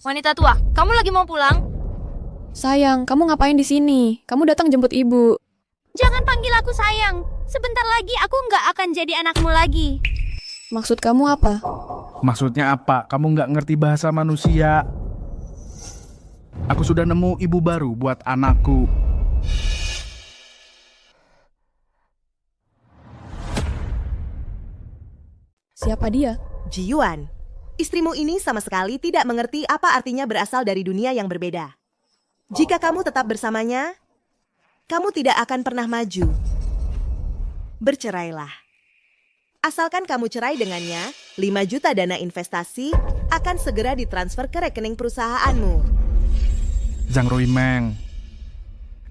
Wanita tua, kamu lagi mau pulang? Sayang, kamu ngapain di sini? Kamu datang jemput ibu. Jangan panggil aku sayang. Sebentar lagi aku nggak akan jadi anakmu lagi. Maksud kamu apa? Maksudnya apa? Kamu nggak ngerti bahasa manusia. Aku sudah nemu ibu baru buat anakku. Siapa dia? Ji-Yuan, istrimu ini sama sekali tidak mengerti apa artinya berasal dari dunia yang berbeda. Jika kamu tetap bersamanya, kamu tidak akan pernah maju. Bercerailah. Asalkan kamu cerai dengannya, 5 juta dana investasi akan segera ditransfer ke rekening perusahaanmu. Zhang Ruimeng,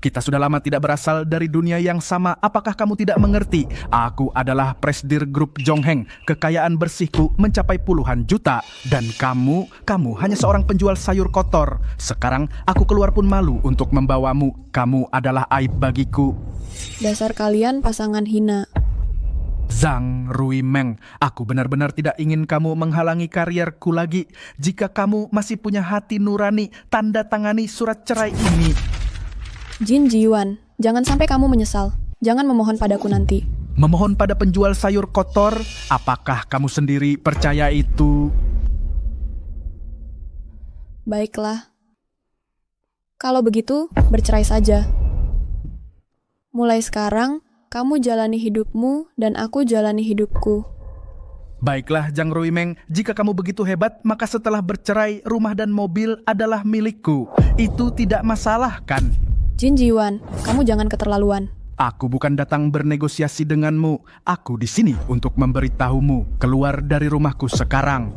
kita sudah lama tidak berasal dari dunia yang sama. Apakah kamu tidak mengerti? Aku adalah Presidir Grup Jongheng. Kekayaan bersihku mencapai puluhan juta. Dan kamu hanya seorang penjual sayur kotor. Sekarang aku keluar pun malu untuk membawamu. Kamu adalah aib bagiku. Dasar kalian pasangan hina. Zhang Ruimeng, aku benar-benar tidak ingin kamu menghalangi karierku lagi. Jika kamu masih punya hati nurani, tanda tangani surat cerai ini. Jin Ji-Yuan, jangan sampai kamu menyesal. Jangan memohon padaku nanti. Memohon pada penjual sayur kotor? Apakah kamu sendiri percaya itu? Baiklah. Kalau begitu, bercerai saja. Mulai sekarang, kamu jalani hidupmu dan aku jalani hidupku. Baiklah, Zhang Ruimeng, jika kamu begitu hebat, maka setelah bercerai, rumah dan mobil adalah milikku. Itu tidak masalah, kan? Jin Ji-Yuan, kamu jangan keterlaluan. Aku bukan datang bernegosiasi denganmu. Aku di sini untuk memberitahumu. Keluar dari rumahku sekarang.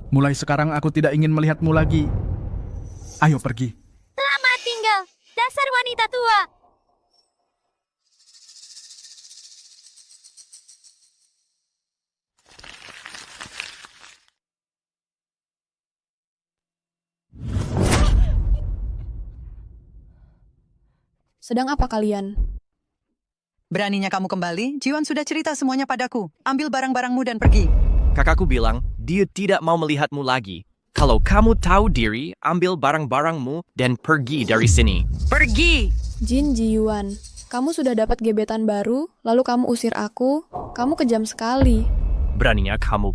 Mulai sekarang aku tidak ingin melihatmu lagi. Ayo pergi. Selamat tinggal, dasar wanita tua. Sedang apa kalian? Beraninya kamu kembali? Ji-Yuan sudah cerita semuanya padaku. Ambil barang-barangmu dan pergi. Kakakku bilang, dia tidak mau melihatmu lagi. Kalau kamu tahu diri, ambil barang-barangmu dan pergi dari sini. Pergi! Jin Ji-Yuan, kamu sudah dapat gebetan baru, lalu kamu usir aku. Kamu kejam sekali. Beraninya kamu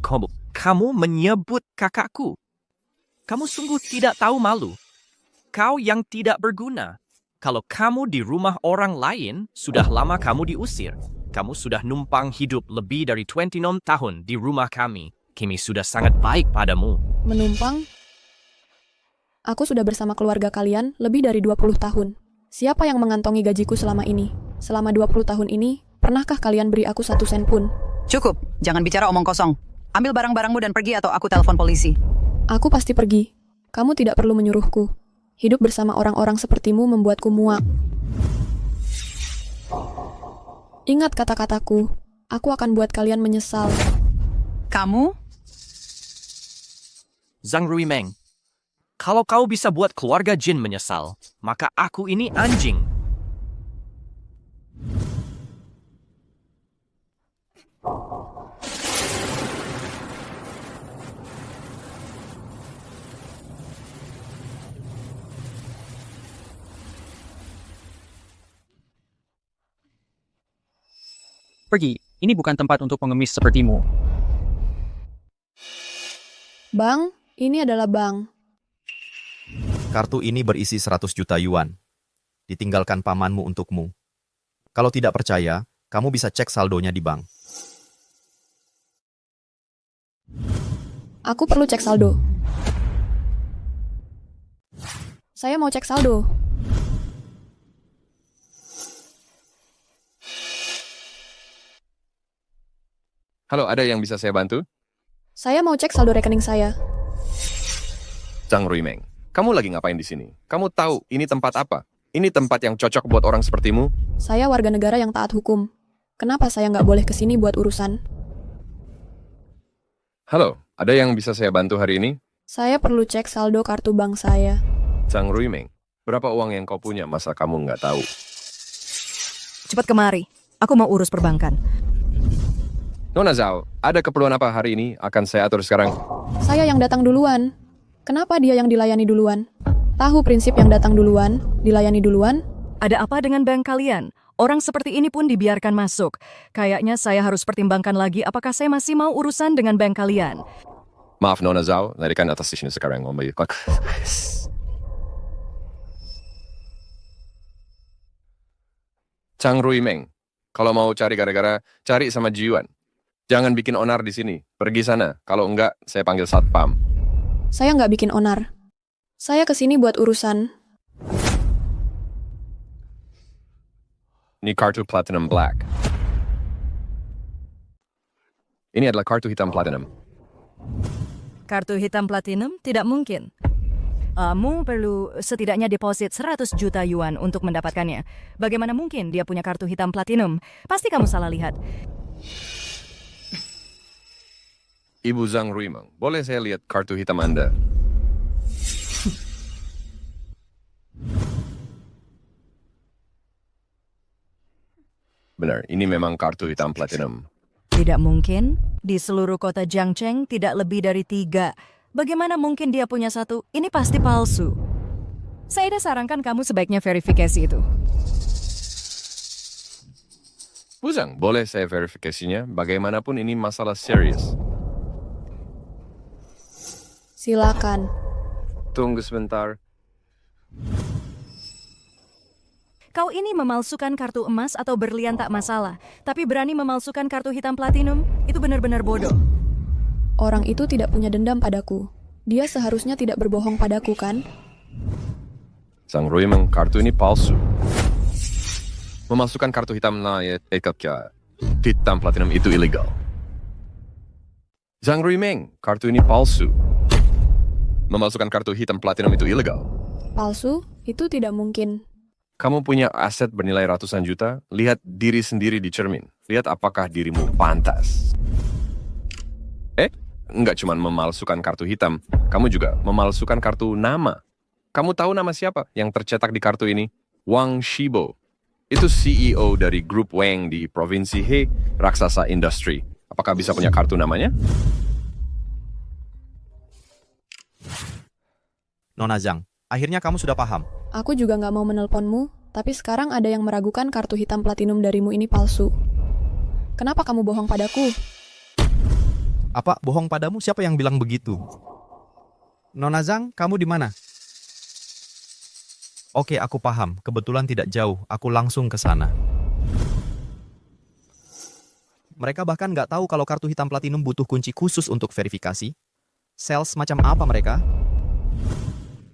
menyebut kakakku. Kamu sungguh tidak tahu malu. Kau yang tidak berguna. Kalau kamu di rumah orang lain, sudah lama kamu diusir. Kamu sudah numpang hidup lebih dari 26 tahun di rumah kami. Kami sudah sangat baik padamu. Menumpang? Aku sudah bersama keluarga kalian lebih dari 20 tahun. Siapa yang mengantongi gajiku selama ini? Selama 20 tahun ini, pernahkah kalian beri aku 1 sen pun? Cukup, jangan bicara omong kosong. Ambil barang-barangmu dan pergi atau aku telepon polisi. Aku pasti pergi. Kamu tidak perlu menyuruhku. Hidup bersama orang-orang sepertimu membuatku muak. Ingat kata-kataku. Aku akan buat kalian menyesal. Kamu? Zhang Ruimeng, kalau kau bisa buat keluarga Jin menyesal, maka aku ini anjing. Pergi, ini bukan tempat untuk pengemis sepertimu. Bang, ini adalah Bang. Kartu ini berisi 100 juta yuan. Ditinggalkan pamanmu untukmu. Kalau tidak percaya, kamu bisa cek saldonya di bank. Aku perlu cek saldo. Saya mau cek saldo. Halo, ada yang bisa saya bantu? Saya mau cek saldo rekening saya. Zhang Ruimeng, kamu lagi ngapain di sini? Kamu tahu ini tempat apa? Ini tempat yang cocok buat orang sepertimu? Saya warga negara yang taat hukum. Kenapa saya nggak boleh kesini buat urusan? Halo, ada yang bisa saya bantu hari ini? Saya perlu cek saldo kartu bank saya. Zhang Ruimeng, berapa uang yang kau punya masa kamu nggak tahu? Cepat kemari, aku mau urus perbankan. Nona Zhao, ada keperluan apa hari ini? Akan saya atur sekarang. Saya yang datang duluan. Kenapa dia yang dilayani duluan? Tahu prinsip yang datang duluan, dilayani duluan? Ada apa dengan bank kalian? Orang seperti ini pun dibiarkan masuk. Kayaknya saya harus pertimbangkan lagi apakah saya masih mau urusan dengan bank kalian. Maaf Nona Zhao, larikan atas sini sekarang. Chang Ruimeng, kalau mau cari gara-gara, cari sama Jiwan. Jangan bikin onar di sini. Pergi sana. Kalau enggak, saya panggil satpam. Saya nggak bikin onar. Saya kesini buat urusan. Ini kartu Platinum Black. Ini adalah kartu hitam Platinum. Kartu hitam platinum? Tidak mungkin. Kamu perlu setidaknya deposit 100 juta yuan untuk mendapatkannya. Bagaimana mungkin dia punya kartu hitam platinum? Pasti kamu salah lihat. Ibu Zhang Ruimeng, boleh saya lihat kartu hitam Anda? Benar, ini memang kartu hitam platinum. Tidak mungkin. Di seluruh kota Jiangcheng tidak lebih dari 3. Bagaimana mungkin dia punya 1? Ini pasti palsu. Saya sarankan kamu sebaiknya verifikasi itu. Bu Zhang, boleh saya verifikasinya? Bagaimanapun ini masalah serius. Silakan. Tunggu sebentar. Kau ini memalsukan kartu emas atau berlian tak masalah, tapi berani memalsukan kartu hitam platinum? Itu benar-benar bodoh. Orang itu tidak punya dendam padaku. Dia seharusnya tidak berbohong padaku, kan? Zhang Ruimeng, kartu ini palsu. Memasukkan kartu hitam hitam platinum itu ilegal. Zhang Ruimeng, kartu ini palsu. Memasukkan kartu hitam platinum itu ilegal. Palsu? Itu tidak mungkin. Kamu punya aset bernilai ratusan juta, lihat diri sendiri di cermin. Lihat apakah dirimu pantas. Enggak cuma memalsukan kartu hitam, kamu juga memalsukan kartu nama. Kamu tahu nama siapa yang tercetak di kartu ini? Wang Shibo. Itu CEO dari grup Wang di Provinsi He, Raksasa Industry. Apakah bisa punya kartu namanya? Nona Zhang, akhirnya kamu sudah paham. Aku juga nggak mau menelponmu, tapi sekarang ada yang meragukan kartu hitam platinum darimu ini palsu. Kenapa kamu bohong padaku? Apa bohong padamu? Siapa yang bilang begitu? Nona Zhang, kamu di mana? Oke, aku paham. Kebetulan tidak jauh. Aku langsung ke sana. Mereka bahkan nggak tahu kalau kartu hitam platinum butuh kunci khusus untuk verifikasi. Sales macam apa mereka?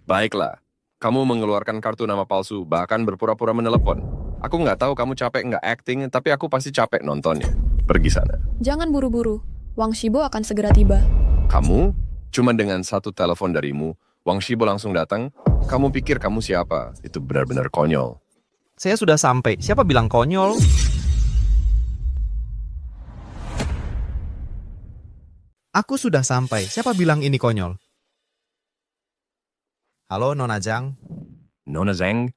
Baiklah. Kamu mengeluarkan kartu nama palsu, bahkan berpura-pura menelepon. Aku nggak tahu kamu capek nggak acting, tapi aku pasti capek nontonnya. Pergi sana. Jangan buru-buru. Wang Shibo akan segera tiba. Kamu? Cuma dengan satu telepon darimu, Wang Shibo langsung datang. Kamu pikir kamu siapa? Itu benar-benar konyol. Saya sudah sampai. Siapa bilang konyol? Aku sudah sampai. Siapa bilang ini konyol? Halo, Nona Zhang. Nona Zhang?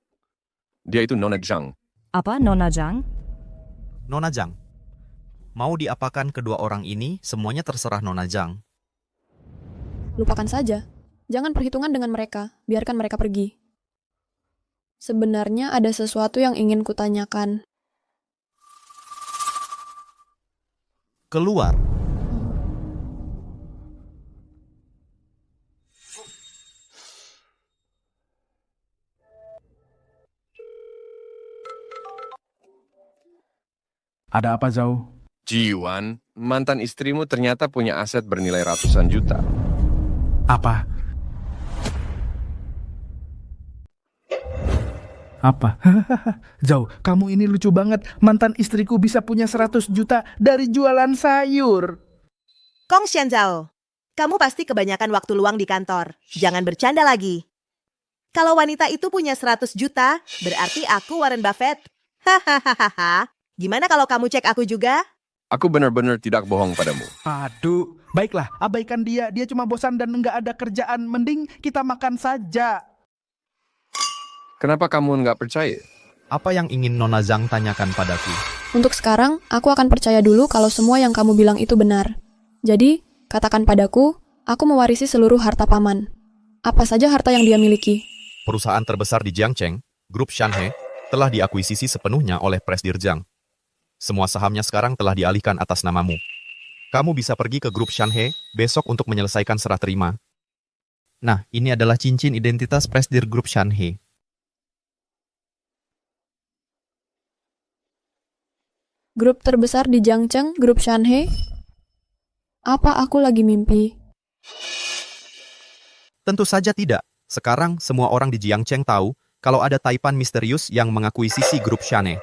Dia itu Nona Zhang. Apa, Nona Zhang? Nona Zhang. Mau diapakan kedua orang ini, semuanya terserah Nona Zhang. Lupakan saja. Jangan perhitungan dengan mereka. Biarkan mereka pergi. Sebenarnya ada sesuatu yang ingin kutanyakan. Keluar. Ada apa, Zhao? Jiwan, mantan istrimu ternyata punya aset bernilai ratusan juta. Apa? Apa? Zhao, kamu ini lucu banget. Mantan istriku bisa punya 100 juta dari jualan sayur. Kong Xianzhao, kamu pasti kebanyakan waktu luang di kantor. Jangan bercanda lagi. Kalau wanita itu punya 100 juta, berarti aku Warren Buffett. Hahaha. Gimana kalau kamu cek aku juga? Aku benar-benar tidak bohong padamu. Aduh, baiklah, abaikan dia. Dia cuma bosan dan nggak ada kerjaan. Mending kita makan saja. Kenapa kamu nggak percaya? Apa yang ingin Nona Zhang tanyakan padaku? Untuk sekarang, aku akan percaya dulu kalau semua yang kamu bilang itu benar. Jadi, katakan padaku, aku mewarisi seluruh harta paman. Apa saja harta yang dia miliki? Perusahaan terbesar di Jiangcheng, Grup Shanhe, telah diakuisisi sepenuhnya oleh Presdir Zhang. Semua sahamnya sekarang telah dialihkan atas namamu. Kamu bisa pergi ke Grup Shanhe besok untuk menyelesaikan serah terima. Nah, ini adalah cincin identitas Presdir Grup Shanhe. Grup terbesar di Jiangcheng, Grup Shanhe? Apa aku lagi mimpi? Tentu saja tidak. Sekarang semua orang di Jiangcheng tahu kalau ada taipan misterius yang mengakuisisi Grup Shanhe.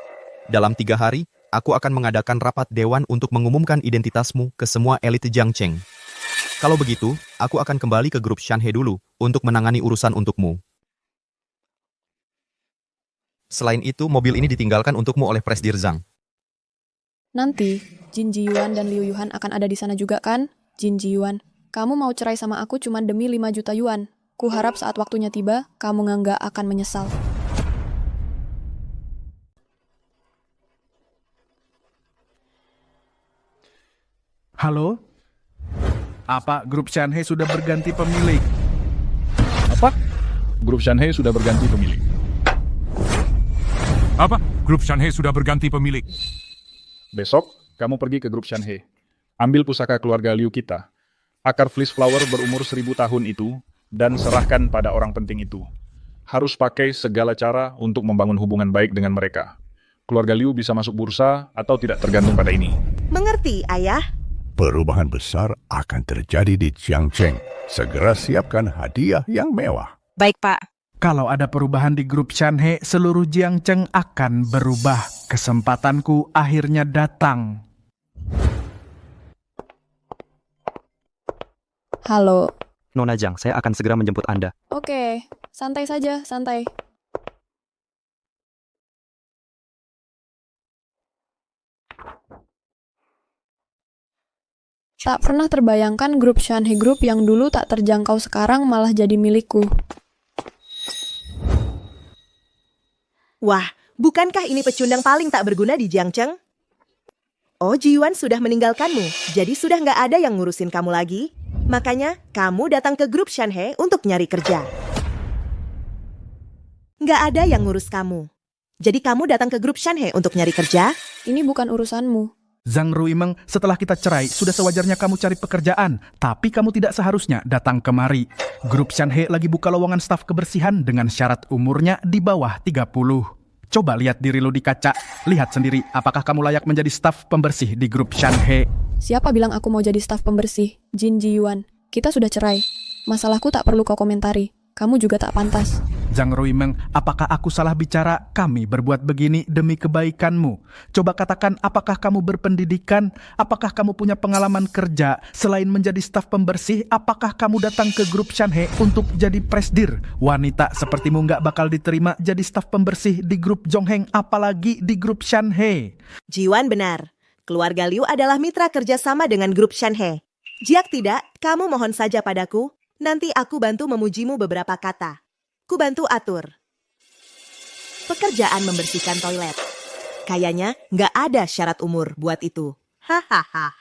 Dalam 3 hari, aku akan mengadakan rapat dewan untuk mengumumkan identitasmu ke semua elit Jiangcheng. Kalau begitu, aku akan kembali ke Grup Shanhe dulu untuk menangani urusan untukmu. Selain itu, mobil ini ditinggalkan untukmu oleh Presdir Zhang. Nanti, Jin Jiyuan dan Liu Yuhan akan ada di sana juga kan? Jin Jiyuan, kamu mau cerai sama aku cuma demi 5 juta yuan. Kuharap saat waktunya tiba, kamu nggak akan menyesal. Halo? Apa Grup Shanhe sudah berganti pemilik? Apa? Grup Shanhe sudah berganti pemilik. Apa? Grup Shanhe sudah berganti pemilik. Besok, kamu pergi ke Grup Shanhe. Ambil pusaka keluarga Liu kita. Akar Fleece Flower berumur 1000 tahun itu, dan serahkan pada orang penting itu. Harus pakai segala cara untuk membangun hubungan baik dengan mereka. Keluarga Liu bisa masuk bursa atau tidak tergantung pada ini. Mengerti, Ayah? Perubahan besar akan terjadi di Jiangcheng. Segera siapkan hadiah yang mewah. Baik, Pak. Kalau ada perubahan di Grup Shanhe, seluruh Jiangcheng akan berubah. Kesempatanku akhirnya datang. Halo. Nona Zhang, saya akan segera menjemput Anda. Oke, santai saja, santai. Tak pernah terbayangkan Grup Shanhe Group yang dulu tak terjangkau sekarang malah jadi milikku. Wah, bukankah ini pecundang paling tak berguna di Jiangcheng? Oh, Jiyuan sudah meninggalkanmu, jadi sudah nggak ada yang ngurusin kamu lagi. Makanya, kamu datang ke Grup Shanhe untuk nyari kerja. Nggak ada yang ngurus kamu. Jadi kamu datang ke Grup Shanhe untuk nyari kerja? Ini bukan urusanmu. Zhang Ruimeng, setelah kita cerai, sudah sewajarnya kamu cari pekerjaan. Tapi kamu tidak seharusnya datang kemari. Grup Shanhe lagi buka lowongan staf kebersihan dengan syarat umurnya di bawah 30. Coba lihat diri lu di kaca. Lihat sendiri, apakah kamu layak menjadi staf pembersih di Grup Shanhe? Siapa bilang aku mau jadi staf pembersih? Jin Jiyuan, kita sudah cerai. Masalahku tak perlu kau komentari. Kamu juga tak pantas. Zhang Ruimeng, apakah aku salah bicara? Kami berbuat begini demi kebaikanmu. Coba katakan, apakah kamu berpendidikan? Apakah kamu punya pengalaman kerja? Selain menjadi staf pembersih, apakah kamu datang ke Grup Shanhe untuk jadi presdir? Wanita sepertimu nggak bakal diterima jadi staf pembersih di Grup Jongheng, apalagi di Grup Shanhe. Jiwan benar. Keluarga Liu adalah mitra kerjasama dengan Grup Shanhe. Jika tidak, kamu mohon saja padaku. Nanti aku bantu memujimu beberapa kata. Ku bantu atur. Pekerjaan membersihkan toilet. Kayaknya nggak ada syarat umur buat itu. Hahaha.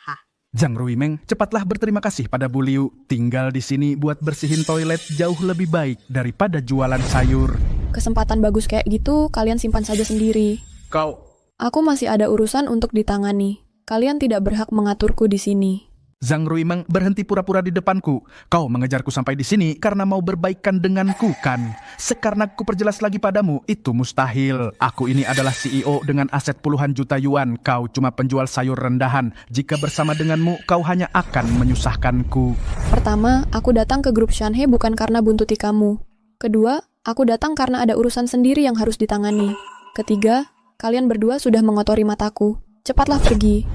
Zhang Ruimeng, cepatlah berterima kasih pada Bu Liu. Tinggal di sini buat bersihin toilet jauh lebih baik daripada jualan sayur. Kesempatan bagus kayak gitu, kalian simpan saja sendiri. Kau... Aku masih ada urusan untuk ditangani. Kalian tidak berhak mengaturku di sini. Zhang Ruimeng, berhenti pura-pura di depanku. Kau mengejarku sampai di sini karena mau berbaikan denganku, kan? Sekarang ku perjelas lagi padamu, itu mustahil. Aku ini adalah CEO dengan aset puluhan juta yuan. Kau cuma penjual sayur rendahan. Jika bersama denganmu, kau hanya akan menyusahkanku. Pertama, aku datang ke Grup Shanhe bukan karena buntuti kamu. Kedua, aku datang karena ada urusan sendiri yang harus ditangani. Ketiga, kalian berdua sudah mengotori mataku. Cepatlah pergi.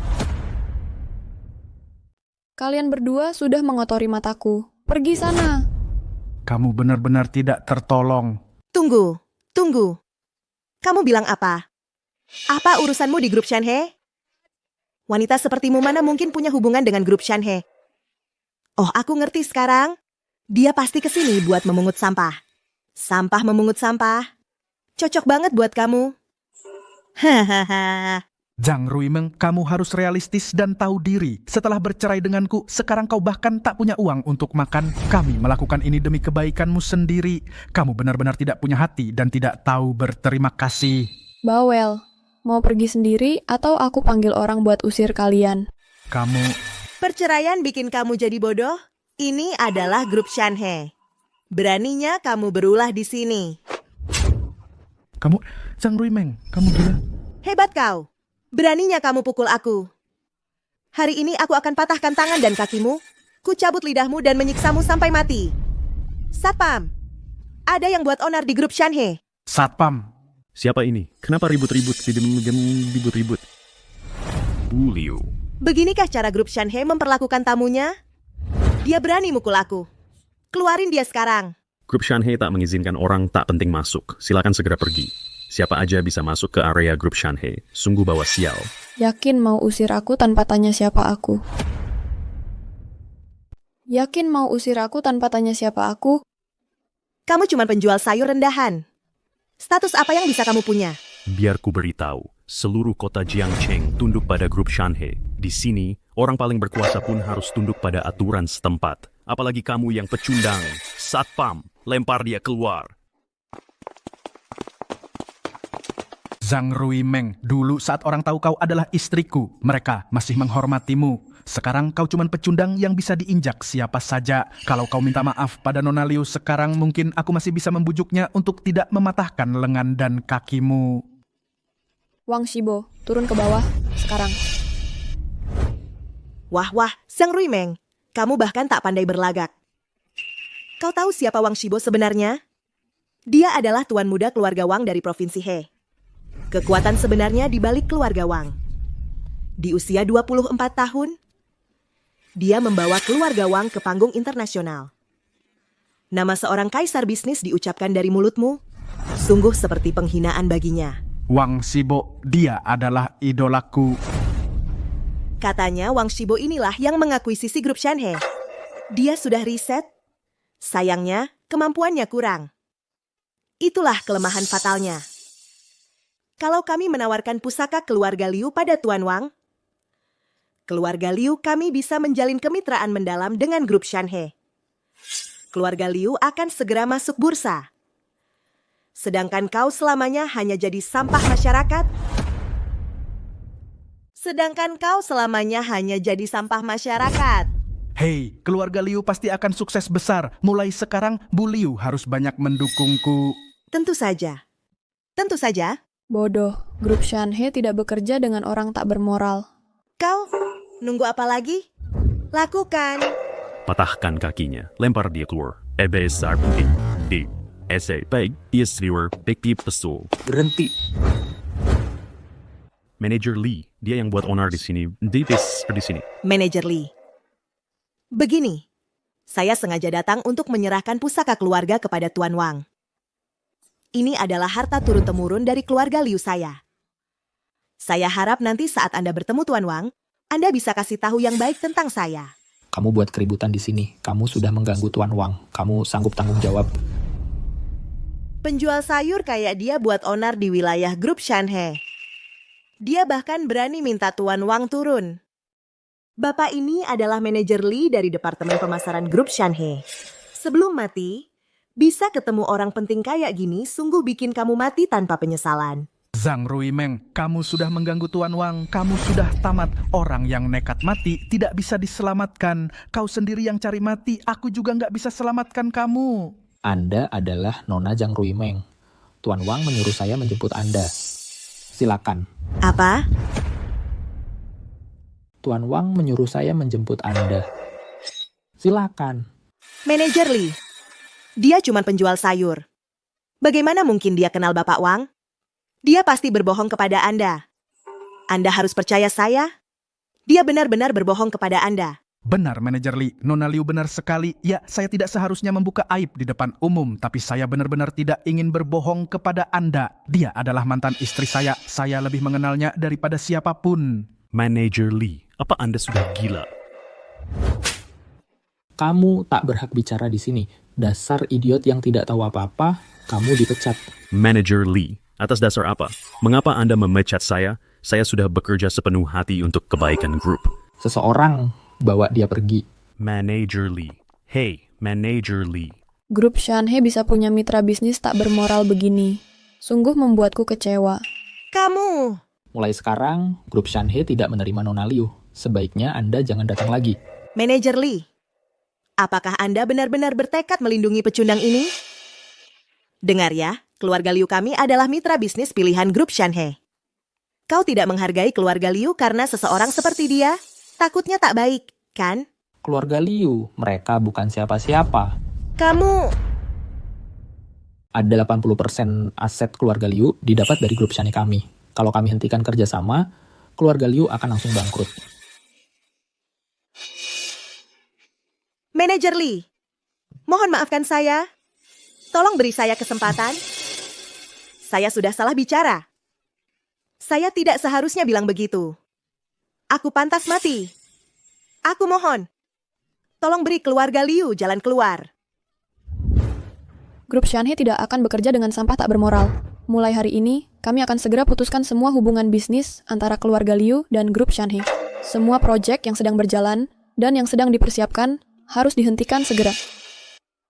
Kalian berdua sudah mengotori mataku. Pergi sana. Kamu benar-benar tidak tertolong. Tunggu. Kamu bilang apa? Apa urusanmu di Grup Shanhe? Wanita sepertimu mana mungkin punya hubungan dengan Grup Shanhe? Oh, aku ngerti sekarang. Dia pasti kesini buat memungut sampah. Memungut sampah. Cocok banget buat kamu. Hahaha. Zhang Ruimeng, kamu harus realistis dan tahu diri. Setelah bercerai denganku, sekarang kau bahkan tak punya uang untuk makan. Kami melakukan ini demi kebaikanmu sendiri. Kamu benar-benar tidak punya hati dan tidak tahu berterima kasih. Bawel, mau pergi sendiri atau aku panggil orang buat usir kalian? Kamu... Perceraian bikin kamu jadi bodoh? Ini adalah grup Shanhe. Beraninya kamu berulah di sini. Kamu... Zhang Ruimeng, kamu gila. Hebat kau. Beraninya kamu pukul aku. Hari ini aku akan patahkan tangan dan kakimu, ku cabut lidahmu dan menyiksamu sampai mati. Satpam, ada yang buat onar di grup Shanhe. Satpam. Siapa ini? Kenapa ribut-ribut? Ribut-ribut. Bu Liu. Beginikah cara grup Shanhe memperlakukan tamunya? Dia berani mukul aku. Keluarin dia sekarang. Grup Shanhe tak mengizinkan orang tak penting masuk. Silakan segera pergi. Siapa aja bisa masuk ke area grup Shanhe. Sungguh bawa sial. Yakin mau usir aku tanpa tanya siapa aku? Yakin mau usir aku tanpa tanya siapa aku? Kamu cuma penjual sayur rendahan. Status apa yang bisa kamu punya? Biar ku beritahu, seluruh kota Jiangcheng tunduk pada grup Shanhe. Di sini, orang paling berkuasa pun harus tunduk pada aturan setempat. Apalagi kamu yang pecundang. Satpam, lempar dia keluar. Zhang Ruimeng, dulu saat orang tahu kau adalah istriku, mereka masih menghormatimu. Sekarang kau cuman pecundang yang bisa diinjak siapa saja. Kalau kau minta maaf pada Nona Liu sekarang, mungkin aku masih bisa membujuknya untuk tidak mematahkan lengan dan kakimu. Wang Shibo, turun ke bawah, sekarang. Wah, Zhang Ruimeng, kamu bahkan tak pandai berlagak. Kau tahu siapa Wang Shibo sebenarnya? Dia adalah tuan muda keluarga Wang dari Provinsi He. Kekuatan sebenarnya di balik keluarga Wang. Di usia 24 tahun, dia membawa keluarga Wang ke panggung internasional. Nama seorang kaisar bisnis diucapkan dari mulutmu, sungguh seperti penghinaan baginya. Wang Shibo, dia adalah idolaku. Katanya Wang Shibo inilah yang mengakuisisi grup Shanhe. Dia sudah riset, sayangnya kemampuannya kurang. Itulah kelemahan fatalnya. Kalau kami menawarkan pusaka keluarga Liu pada Tuan Wang, keluarga Liu kami bisa menjalin kemitraan mendalam dengan grup Shanhe. Keluarga Liu akan segera masuk bursa. Sedangkan kau selamanya hanya jadi sampah masyarakat. Hei, keluarga Liu pasti akan sukses besar. Mulai sekarang, Bu Liu harus banyak mendukungku. Tentu saja. Bodoh, grup Shanhe tidak bekerja dengan orang tak bermoral. Kau, nunggu apa lagi? Lakukan. Patahkan kakinya, lempar dia keluar. Besar putih. Di. Baik, dia viewer, big pesul. Berhenti. Manager Lee, dia yang buat onar di sini. Di sini. Manager Lee. Begini, saya sengaja datang untuk menyerahkan pusaka keluarga kepada Tuan Wang. Ini adalah harta turun-temurun dari keluarga Liu saya. Saya harap nanti saat Anda bertemu Tuan Wang, Anda bisa kasih tahu yang baik tentang saya. Kamu buat keributan di sini. Kamu sudah mengganggu Tuan Wang. Kamu sanggup tanggung jawab. Penjual sayur kayak dia buat onar di wilayah grup Shanhe. Dia bahkan berani minta Tuan Wang turun. Bapak ini adalah manajer Lee dari Departemen Pemasaran grup Shanhe. Sebelum mati, bisa ketemu orang penting kayak gini sungguh bikin kamu mati tanpa penyesalan. Zhang Ruimeng, kamu sudah mengganggu Tuan Wang. Kamu sudah tamat. Orang yang nekat mati tidak bisa diselamatkan. Kau sendiri yang cari mati, aku juga nggak bisa selamatkan kamu. Anda adalah Nona Zhang Ruimeng. Tuan Wang menyuruh saya menjemput Anda. Silakan. Apa? Tuan Wang menyuruh saya menjemput Anda. Silakan. Manajer Lee. Dia cuma penjual sayur. Bagaimana mungkin dia kenal Bapak Wang? Dia pasti berbohong kepada Anda. Anda harus percaya saya. Dia benar-benar berbohong kepada Anda. Benar, Manajer Lee. Nona Liu benar sekali. Ya, saya tidak seharusnya membuka aib di depan umum. Tapi saya benar-benar tidak ingin berbohong kepada Anda. Dia adalah mantan istri saya. Saya lebih mengenalnya daripada siapapun. Manager Lee, apa Anda sudah gila? Kamu tak berhak bicara di sini. Dasar idiot yang tidak tahu apa-apa, kamu dipecat. Manager Lee, atas dasar apa? Mengapa Anda memecat saya? Saya sudah bekerja sepenuh hati untuk kebaikan grup. Seseorang bawa dia pergi. Manager Lee. Hey, Manager Lee. Grup Shanhe bisa punya mitra bisnis tak bermoral begini. Sungguh membuatku kecewa. Kamu! Mulai sekarang, grup Shanhe tidak menerima Nona Liu. Sebaiknya Anda jangan datang lagi. Manajer Lee, apakah Anda benar-benar bertekad melindungi pecundang ini? Dengar ya, keluarga Liu kami adalah mitra bisnis pilihan grup Shanhe. Kau tidak menghargai keluarga Liu karena seseorang seperti dia? Takutnya tak baik, kan? Keluarga Liu, mereka bukan siapa-siapa. Kamu... Ada 80% aset keluarga Liu didapat dari grup Shanhe kami. Kalau kami hentikan kerjasama, keluarga Liu akan langsung bangkrut. Manajer Lee, mohon maafkan saya. Tolong beri saya kesempatan. Saya sudah salah bicara. Saya tidak seharusnya bilang begitu. Aku pantas mati. Aku mohon. Tolong beri keluarga Liu jalan keluar. Grup Shanhe tidak akan bekerja dengan sampah tak bermoral. Mulai hari ini, kami akan segera putuskan semua hubungan bisnis antara keluarga Liu dan grup Shanhe. Semua proyek yang sedang berjalan dan yang sedang dipersiapkan harus dihentikan segera.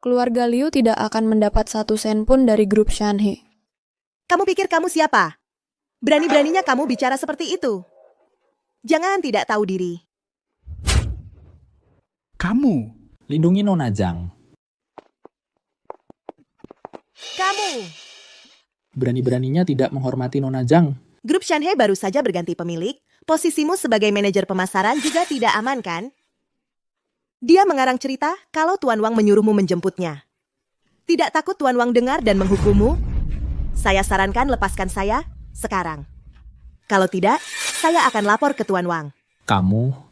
Keluarga Liu tidak akan mendapat 1 sen pun dari grup Shanhe. Kamu pikir kamu siapa? Berani-beraninya kamu bicara seperti itu. Jangan tidak tahu diri. Kamu. Lindungi Nona Zhang. Kamu. Berani-beraninya tidak menghormati Nona Zhang. Grup Shanhe baru saja berganti pemilik. Posisimu sebagai manajer pemasaran juga tidak aman, kan? Dia mengarang cerita kalau Tuan Wang menyuruhmu menjemputnya. Tidak takut Tuan Wang dengar dan menghukummu? Saya sarankan lepaskan saya sekarang. Kalau tidak, saya akan lapor ke Tuan Wang. Kamu...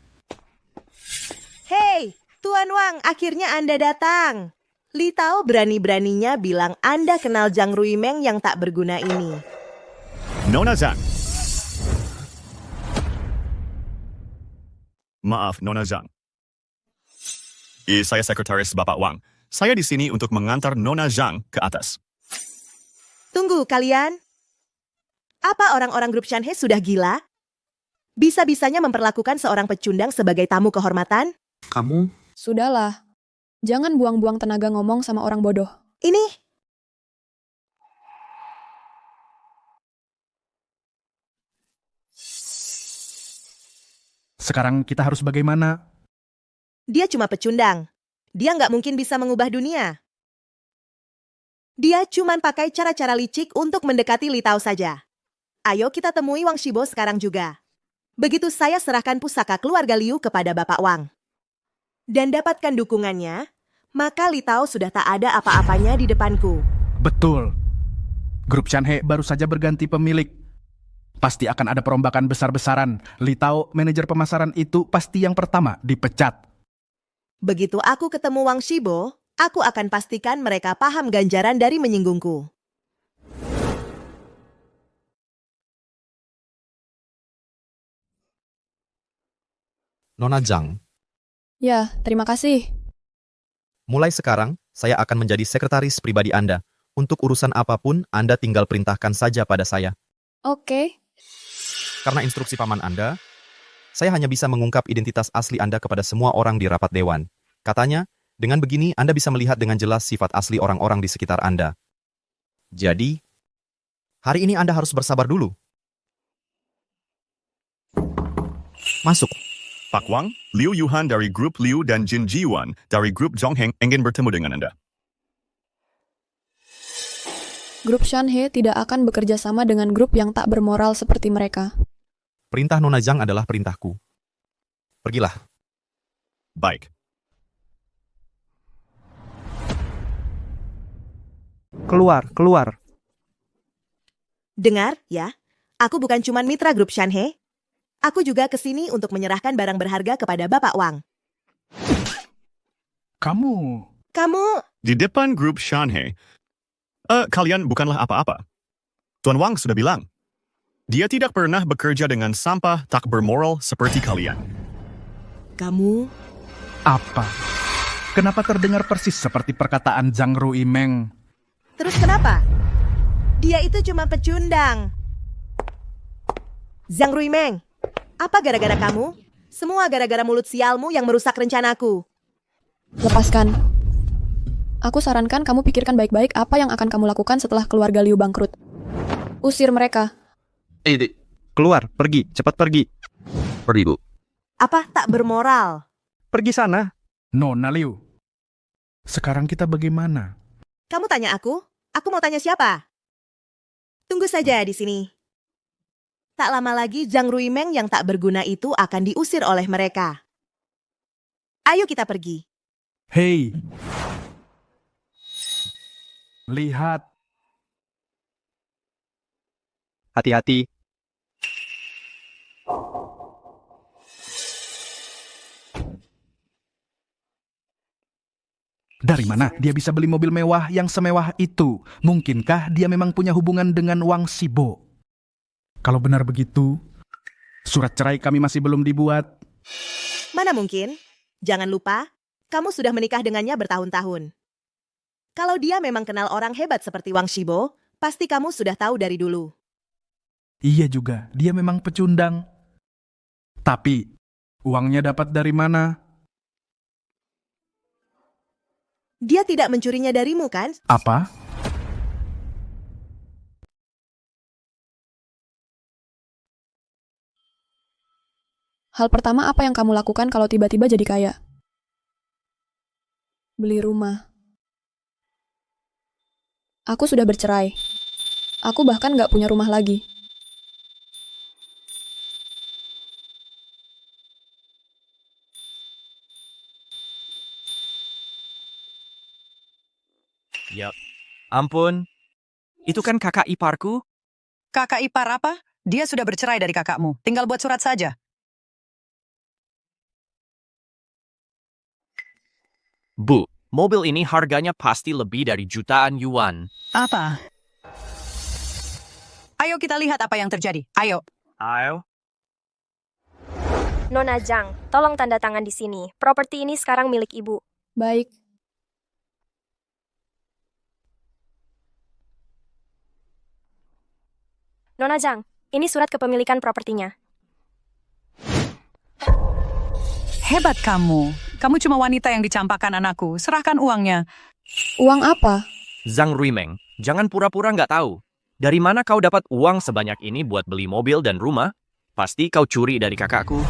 Hei, Tuan Wang, akhirnya Anda datang. Li Tao berani-beraninya bilang Anda kenal Zhang Ruimeng yang tak berguna ini. Nona Zhang. Maaf, Nona Zhang. Saya sekretaris Bapak Wang. Saya di sini untuk mengantar Nona Zhang ke atas. Tunggu kalian. Apa orang-orang grup Shanhe sudah gila? Bisa-bisanya memperlakukan seorang pecundang sebagai tamu kehormatan? Kamu... Sudahlah. Jangan buang-buang tenaga ngomong sama orang bodoh. Ini... Sekarang kita harus bagaimana? Dia cuma pecundang. Dia nggak mungkin bisa mengubah dunia. Dia cuma pakai cara-cara licik untuk mendekati Li Tao saja. Ayo kita temui Wang Shibo sekarang juga. Begitu saya serahkan pusaka keluarga Liu kepada Bapak Wang dan dapatkan dukungannya, maka Li Tao sudah tak ada apa-apanya di depanku. Betul. Grup Shanhe baru saja berganti pemilik. Pasti akan ada perombakan besar-besaran. Li Tao, manajer pemasaran itu pasti yang pertama dipecat. Begitu aku ketemu Wang Shibo, aku akan pastikan mereka paham ganjaran dari menyinggungku. Nona Zhang, Ya, terima kasih. mulai sekarang saya akan menjadi sekretaris pribadi Anda. Untuk urusan apapun, Anda tinggal perintahkan saja pada saya. Oke. Karena instruksi paman Anda, saya hanya bisa mengungkap identitas asli Anda kepada semua orang di rapat dewan. Katanya, dengan begini Anda bisa melihat dengan jelas sifat asli orang-orang di sekitar Anda. Jadi, hari ini Anda harus bersabar dulu. Masuk. Pak Wang, Liu Yuhan dari grup Liu dan Jin Jiwan dari grup Zhongheng ingin bertemu dengan Anda. Grup Shanhe tidak akan bekerja sama dengan grup yang tak bermoral seperti mereka. Perintah Nona Zhang adalah perintahku. Pergilah. Baik. Keluar. Dengar, ya. Aku bukan cuma mitra grup Shanhe. Aku juga kesini untuk menyerahkan barang berharga kepada Bapak Wang. Kamu... Di depan grup Shanhe, kalian bukanlah apa-apa. Tuan Wang sudah bilang, dia tidak pernah bekerja dengan sampah tak bermoral seperti kalian. Kamu... Apa? Kenapa terdengar persis seperti perkataan Zhang Ruimeng? Terus kenapa? Dia itu cuma pecundang. Zhang Ruimeng, apa gara-gara kamu? Semua gara-gara mulut sialmu yang merusak rencanaku. Lepaskan. Aku sarankan kamu pikirkan baik-baik apa yang akan kamu lakukan setelah keluarga Liu bangkrut. Usir mereka. Keluar, pergi, cepat pergi. Pergi, Bu. Apa tak bermoral? Pergi sana. Nona Liu, sekarang kita bagaimana? Kamu tanya aku? Aku mau tanya siapa? Tunggu saja di sini. Tak lama lagi Zhang Ruimeng yang tak berguna itu akan diusir oleh mereka. Ayo kita pergi. Hei, lihat. Hati-hati. Dari mana dia bisa beli mobil mewah yang semewah itu? Mungkinkah dia memang punya hubungan dengan Wang Shibo? Kalau benar begitu, surat cerai kami masih belum dibuat. Mana mungkin? Jangan lupa, kamu sudah menikah dengannya bertahun-tahun. Kalau dia memang kenal orang hebat seperti Wang Shibo, pasti kamu sudah tahu dari dulu. Iya juga, dia memang pecundang. Tapi, uangnya dapat dari mana? Dia tidak mencurinya darimu, kan? Apa? Hal pertama apa yang kamu lakukan kalau tiba-tiba jadi kaya? Beli rumah. Aku sudah bercerai. Aku bahkan nggak punya rumah lagi. Yap. Ampun. Itu kan kakak iparku. Kakak ipar apa? Dia sudah bercerai dari kakakmu. Tinggal buat surat saja. Bu, mobil ini harganya pasti lebih dari jutaan yuan. Apa? Ayo kita lihat apa yang terjadi. Ayo. Ayo. Nona Zhang, tolong tanda tangan di sini. Properti ini sekarang milik ibu. Baik. Nona Zhang, ini surat kepemilikan propertinya. Hebat kamu. Kamu cuma wanita yang dicampakkan anakku. Serahkan uangnya. Uang apa? Zhang Ruimeng, jangan pura-pura nggak tahu. Dari mana kau dapat uang sebanyak ini buat beli mobil dan rumah? Pasti kau curi dari kakakku.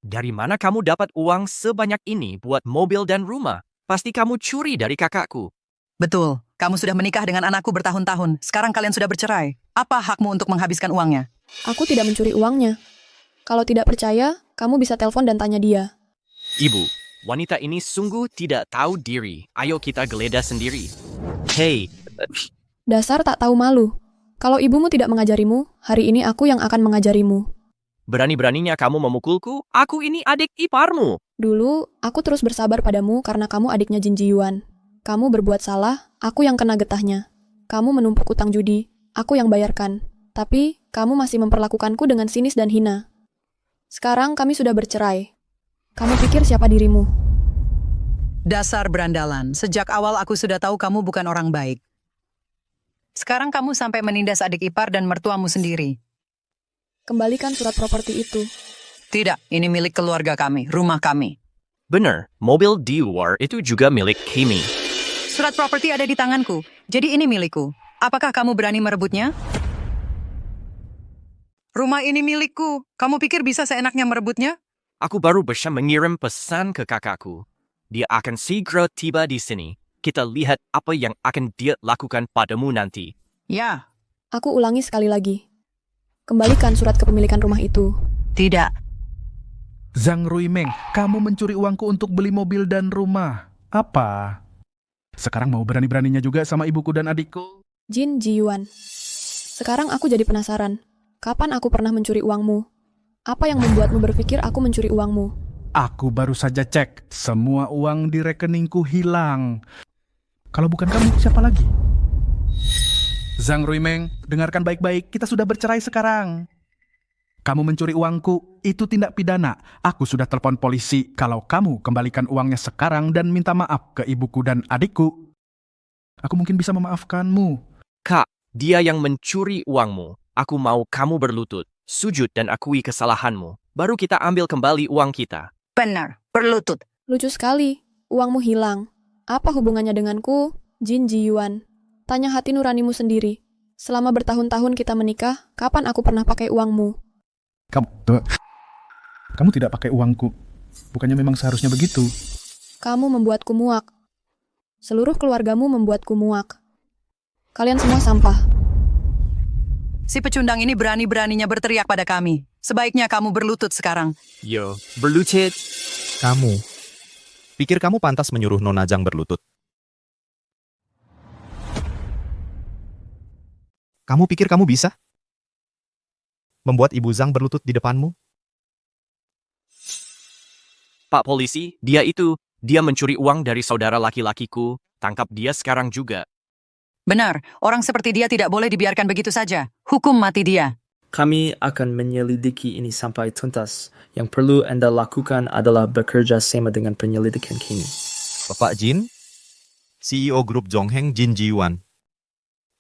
Dari mana kamu dapat uang sebanyak ini buat mobil dan rumah? Pasti kamu curi dari kakakku. Betul. Kamu sudah menikah dengan anakku bertahun-tahun. Sekarang kalian sudah bercerai. Apa hakmu untuk menghabiskan uangnya? Aku tidak mencuri uangnya. Kalau tidak percaya, kamu bisa telepon dan tanya dia. Ibu, wanita ini sungguh tidak tahu diri. Ayo kita geledah sendiri. Hei, Dasar tak tahu malu. Kalau ibumu tidak mengajarimu, hari ini aku yang akan mengajarimu. berani-beraninya kamu memukulku? Aku ini adik iparmu. Dulu, aku terus bersabar padamu karena kamu adiknya Jin Ji Yuan. Kamu berbuat salah, aku yang kena getahnya. Kamu menumpuk utang judi, aku yang bayarkan. Tapi, kamu masih memperlakukanku dengan sinis dan hina. Sekarang kami sudah bercerai. Kamu pikir siapa dirimu? Dasar berandalan. Sejak awal aku sudah tahu kamu bukan orang baik. Sekarang kamu sampai menindas adik ipar dan mertuamu sendiri. Kembalikan surat properti itu. Tidak, ini milik keluarga kami, rumah kami. Benar, mobil di luar itu juga milik Kimi. Surat properti ada di tanganku, jadi ini milikku. Apakah kamu berani merebutnya? Rumah ini milikku. Kamu pikir bisa seenaknya merebutnya? Aku baru bisa mengirim pesan ke kakakku. Dia akan segera tiba di sini. Kita lihat apa yang akan dia lakukan padamu nanti. Ya. Aku ulangi sekali lagi. Kembalikan surat kepemilikan rumah itu. Tidak. Zhang Ruimeng, kamu mencuri uangku untuk beli mobil dan rumah. Apa? Sekarang mau berani-beraninya juga sama ibuku dan adikku? Jin Ji Yuan. Sekarang aku jadi penasaran. Kapan aku pernah mencuri uangmu? Apa yang membuatmu berpikir aku mencuri uangmu? Aku baru saja cek. Semua uang di rekeningku hilang. Kalau bukan kamu, siapa lagi? Zhang Ruimeng, dengarkan baik-baik. Kita sudah bercerai sekarang. Kamu mencuri uangku, itu tindak pidana. Aku sudah telepon polisi. Kalau kamu kembalikan uangnya sekarang dan minta maaf ke ibuku dan adikku, aku mungkin bisa memaafkanmu. Kak, dia yang mencuri uangmu. Aku mau kamu berlutut, sujud dan akui kesalahanmu. Baru kita ambil kembali uang kita. Benar, berlutut. Lucu sekali. Uangmu hilang. Apa hubungannya denganku, Jin Ji Yuan? Tanya hati nuranimu sendiri. Selama bertahun-tahun kita menikah, kapan aku pernah pakai uangmu? Kamu tidak pakai uangku. Bukannya memang seharusnya begitu? Kamu membuatku muak. Seluruh keluargamu membuatku muak. Kalian semua sampah. Si pecundang ini berani-beraninya berteriak pada kami. Sebaiknya kamu berlutut sekarang. Yo, berlutut. Kamu. Pikir kamu pantas menyuruh Nona Zhang berlutut? Kamu pikir kamu bisa membuat Ibu Zhang berlutut di depanmu? Pak polisi, dia mencuri uang dari saudara laki-lakiku. Tangkap dia sekarang juga. Benar, orang seperti dia tidak boleh dibiarkan begitu saja. Hukum mati dia. Kami akan menyelidiki ini sampai tuntas. Yang perlu Anda lakukan adalah bekerja sama dengan penyelidikan kini. Bapak Jin, CEO grup Zongheng Jin Ji Yuan,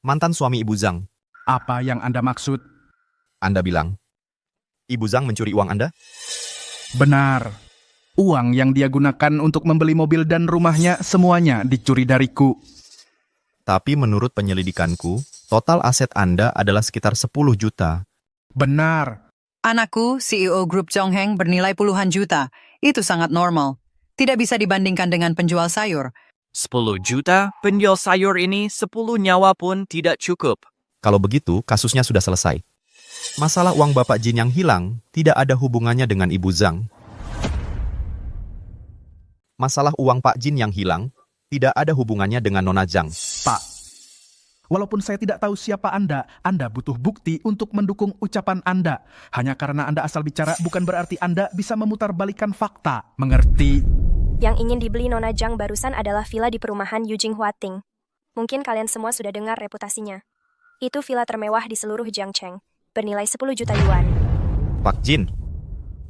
mantan suami Ibu Zhang. Apa yang Anda maksud? Anda bilang, Ibu Zhang mencuri uang Anda? Benar. Uang yang dia gunakan untuk membeli mobil dan rumahnya semuanya dicuri dariku. Tapi menurut penyelidikanku, total aset Anda adalah sekitar 10 juta. Benar. Anakku, CEO grup Zongheng bernilai puluhan juta. Itu sangat normal. Tidak bisa dibandingkan dengan penjual sayur. 10 juta? Penjual sayur ini 10 nyawa pun tidak cukup. Kalau begitu, kasusnya sudah selesai. Masalah uang Bapak Jin yang hilang tidak ada hubungannya dengan Ibu Zhang. Masalah uang Pak Jin yang hilang tidak ada hubungannya dengan Nona Zhang. Pak, walaupun saya tidak tahu siapa Anda butuh bukti untuk mendukung ucapan Anda. Hanya karena Anda asal bicara bukan berarti Anda bisa memutarbalikkan fakta. Mengerti? Yang ingin dibeli Nona Zhang barusan adalah villa di perumahan Yujing Huating. Mungkin kalian semua sudah dengar reputasinya. Itu villa termewah di seluruh Jiangcheng, bernilai 10 juta yuan. Pak Jin,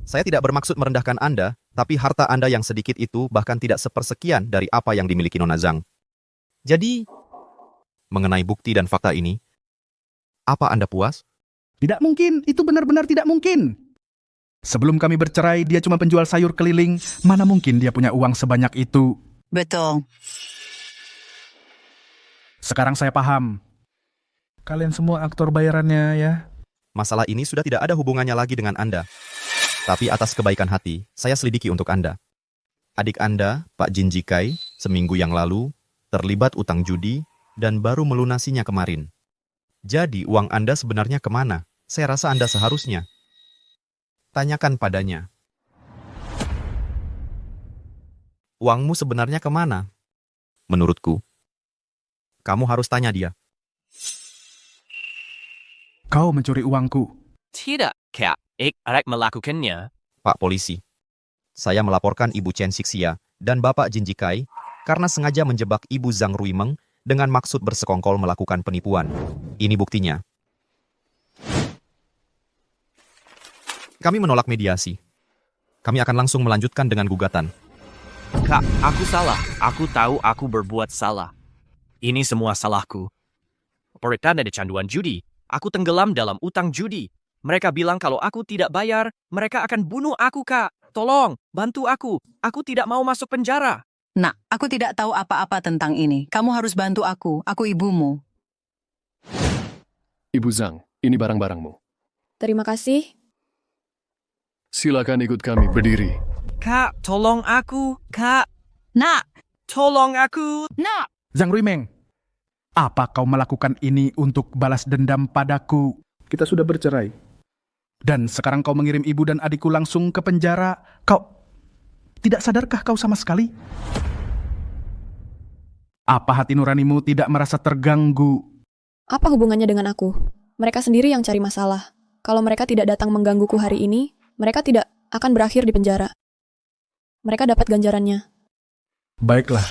saya tidak bermaksud merendahkan Anda, tapi harta Anda yang sedikit itu bahkan tidak sepersekian dari apa yang dimiliki Nona Zhang. Jadi, mengenai bukti dan fakta ini, apa Anda puas? Tidak mungkin, itu benar-benar tidak mungkin. Sebelum kami bercerai, dia cuma penjual sayur keliling. Mana mungkin dia punya uang sebanyak itu? Betul. Sekarang saya paham. Kalian semua aktor bayarannya ya. Masalah ini sudah tidak ada hubungannya lagi dengan Anda. Tapi atas kebaikan hati, saya selidiki untuk Anda. Adik Anda, Pak Jin Jikai, seminggu yang lalu, terlibat utang judi dan baru melunasinya kemarin. Jadi uang Anda sebenarnya kemana? Saya rasa Anda seharusnya tanyakan padanya. Uangmu sebenarnya kemana? Menurutku, kamu harus tanya dia. Kau mencuri uangku. Tidak, Kak. Ek melakukannya. Pak Polisi, saya melaporkan Ibu Chen Xixia dan Bapak Jin Jikai karena sengaja menjebak Ibu Zhang Ruimeng dengan maksud bersekongkol melakukan penipuan. Ini buktinya. Kami menolak mediasi. Kami akan langsung melanjutkan dengan gugatan. Kak, aku salah. Aku tahu aku berbuat salah. Ini semua salahku. Peritan ada canduan judi. Aku tenggelam dalam utang judi. Mereka bilang kalau aku tidak bayar, mereka akan bunuh aku, Kak. Tolong, bantu aku. Aku tidak mau masuk penjara. Nak, aku tidak tahu apa-apa tentang ini. Kamu harus bantu aku. Aku ibumu. Ibu Zhang, ini barang-barangmu. Terima kasih. Silakan ikut kami, berdiri. Kak, tolong aku. Kak. Nak. Tolong aku. Nak. Zhang Ruimeng, apa kau melakukan ini untuk balas dendam padaku? Kita sudah bercerai. Dan sekarang kau mengirim ibu dan adikku langsung ke penjara. Kau tidak sadarkah kau sama sekali? Apa hati nuranimu tidak merasa terganggu? Apa hubungannya dengan aku? Mereka sendiri yang cari masalah. Kalau mereka tidak datang menggangguku hari ini, mereka tidak akan berakhir di penjara. Mereka dapat ganjarannya. Baiklah.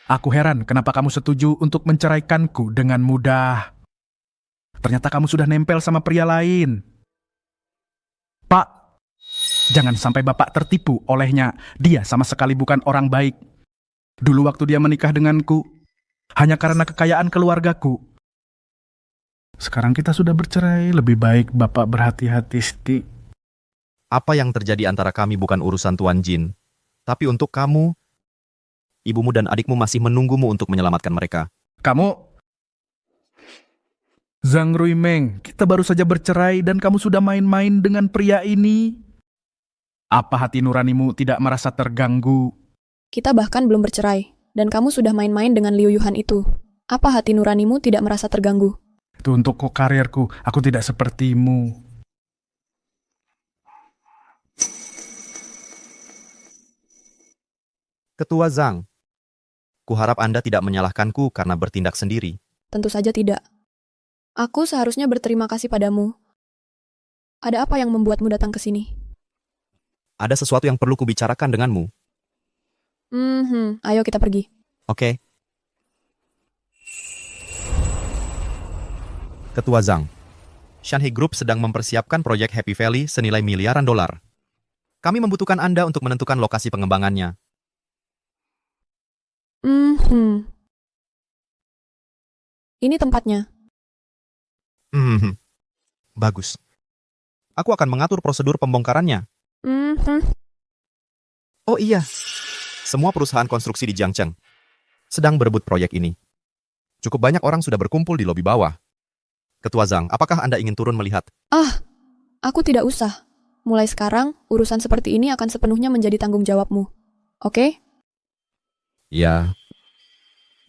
Aku heran kenapa kamu setuju untuk menceraikanku dengan mudah. Ternyata kamu sudah nempel sama pria lain. Pak, jangan sampai Bapak tertipu olehnya. Dia sama sekali bukan orang baik. Dulu waktu dia menikah denganku, hanya karena kekayaan keluargaku, Sekarang kita sudah bercerai, lebih baik Bapak berhati-hati, Sti. Apa yang terjadi antara kami bukan urusan Tuan Jin. Tapi untuk kamu, ibumu dan adikmu masih menunggumu untuk menyelamatkan mereka. Kamu... Zhang Ruimeng, kita baru saja bercerai dan kamu sudah main-main dengan pria ini. Apa hati nuranimu tidak merasa terganggu? Kita bahkan belum bercerai, dan kamu sudah main-main dengan Liu Yuhan itu. Apa hati nuranimu tidak merasa terganggu? Itu untuk karirku, aku tidak sepertimu. Ketua Zhang, kuharap Anda tidak menyalahkanku karena bertindak sendiri. Tentu saja tidak. Aku seharusnya berterima kasih padamu. Ada apa yang membuatmu datang ke sini? Ada sesuatu yang perlu kubicarakan denganmu. Ayo kita pergi. Oke. Ketua Zhang, Shanhei Group sedang mempersiapkan proyek Happy Valley senilai miliaran dolar. Kami membutuhkan Anda untuk menentukan lokasi pengembangannya. Ini tempatnya. Bagus. Aku akan mengatur prosedur pembongkarannya. Oh iya, semua perusahaan konstruksi di Jiangcheng sedang berebut proyek ini. Cukup banyak orang sudah berkumpul di lobi bawah. Ketua Zhang, apakah Anda ingin turun melihat? Aku tidak usah. Mulai sekarang, urusan seperti ini akan sepenuhnya menjadi tanggung jawabmu. Oke? Ya.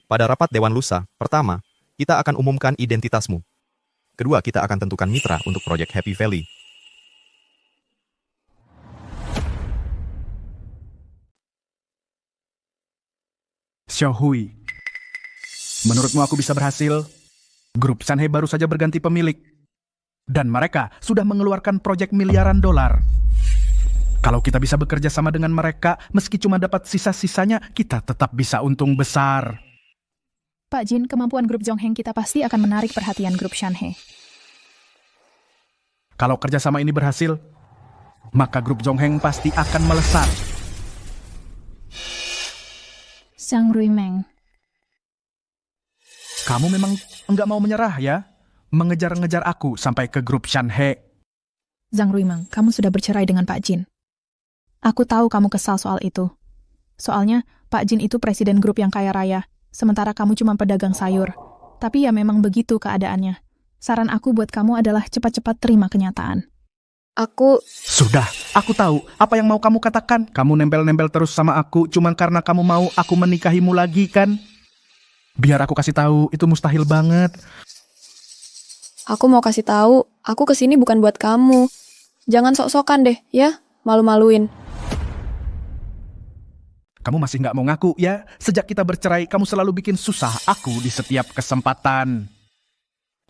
Pada rapat Dewan Lusa, pertama, kita akan umumkan identitasmu. Kedua, kita akan tentukan mitra untuk proyek Happy Valley. Xiao Hui, menurutmu aku bisa berhasil? Grup Shanhei baru saja berganti pemilik. Dan mereka sudah mengeluarkan proyek miliaran dolar. Kalau kita bisa bekerja sama dengan mereka, meski cuma dapat sisa-sisanya, kita tetap bisa untung besar. Pak Jin, kemampuan grup Jongheng kita pasti akan menarik perhatian grup Shanhei. Kalau kerjasama ini berhasil, maka grup Jongheng pasti akan melesat. Zhang Ruimeng. Kamu memang enggak mau menyerah ya? Mengejar-ngejar aku sampai ke grup Shanhei. Zhang Ruimeng, kamu sudah bercerai dengan Pak Jin. Aku tahu kamu kesal soal itu. Soalnya, Pak Jin itu presiden grup yang kaya raya, sementara kamu cuma pedagang sayur. Tapi ya memang begitu keadaannya. Saran aku buat kamu adalah cepat-cepat terima kenyataan. Sudah, aku tahu apa yang mau kamu katakan. Kamu nempel-nempel terus sama aku cuman karena kamu mau aku menikahimu lagi kan? Biar aku kasih tahu, itu mustahil banget. Aku mau kasih tahu, aku kesini bukan buat kamu. Jangan sok-sokan deh, ya? Malu-maluin. Kamu masih nggak mau ngaku ya? Sejak kita bercerai, kamu selalu bikin susah aku di setiap kesempatan.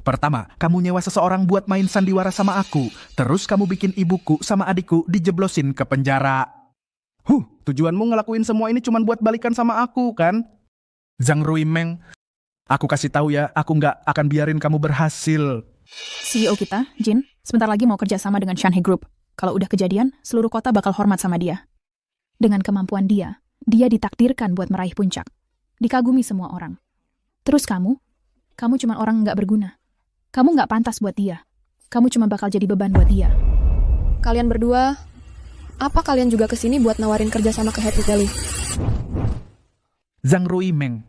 Pertama, kamu nyewa seseorang buat main sandiwara sama aku. Terus kamu bikin ibuku sama adikku dijeblosin ke penjara. Tujuanmu ngelakuin semua ini cuma buat balikan sama aku, kan? Zhang Ruimeng, aku kasih tahu ya, aku nggak akan biarin kamu berhasil. CEO kita, Jin, sebentar lagi mau kerja sama dengan Shanhei Group. Kalau udah kejadian, seluruh kota bakal hormat sama dia. Dengan kemampuan dia ditakdirkan buat meraih puncak. Dikagumi semua orang. Terus kamu cuma orang nggak berguna. Kamu nggak pantas buat dia. Kamu cuma bakal jadi beban buat dia. Kalian berdua, apa kalian juga kesini buat nawarin kerja sama ke Happy Valley? Zhang Ruimeng,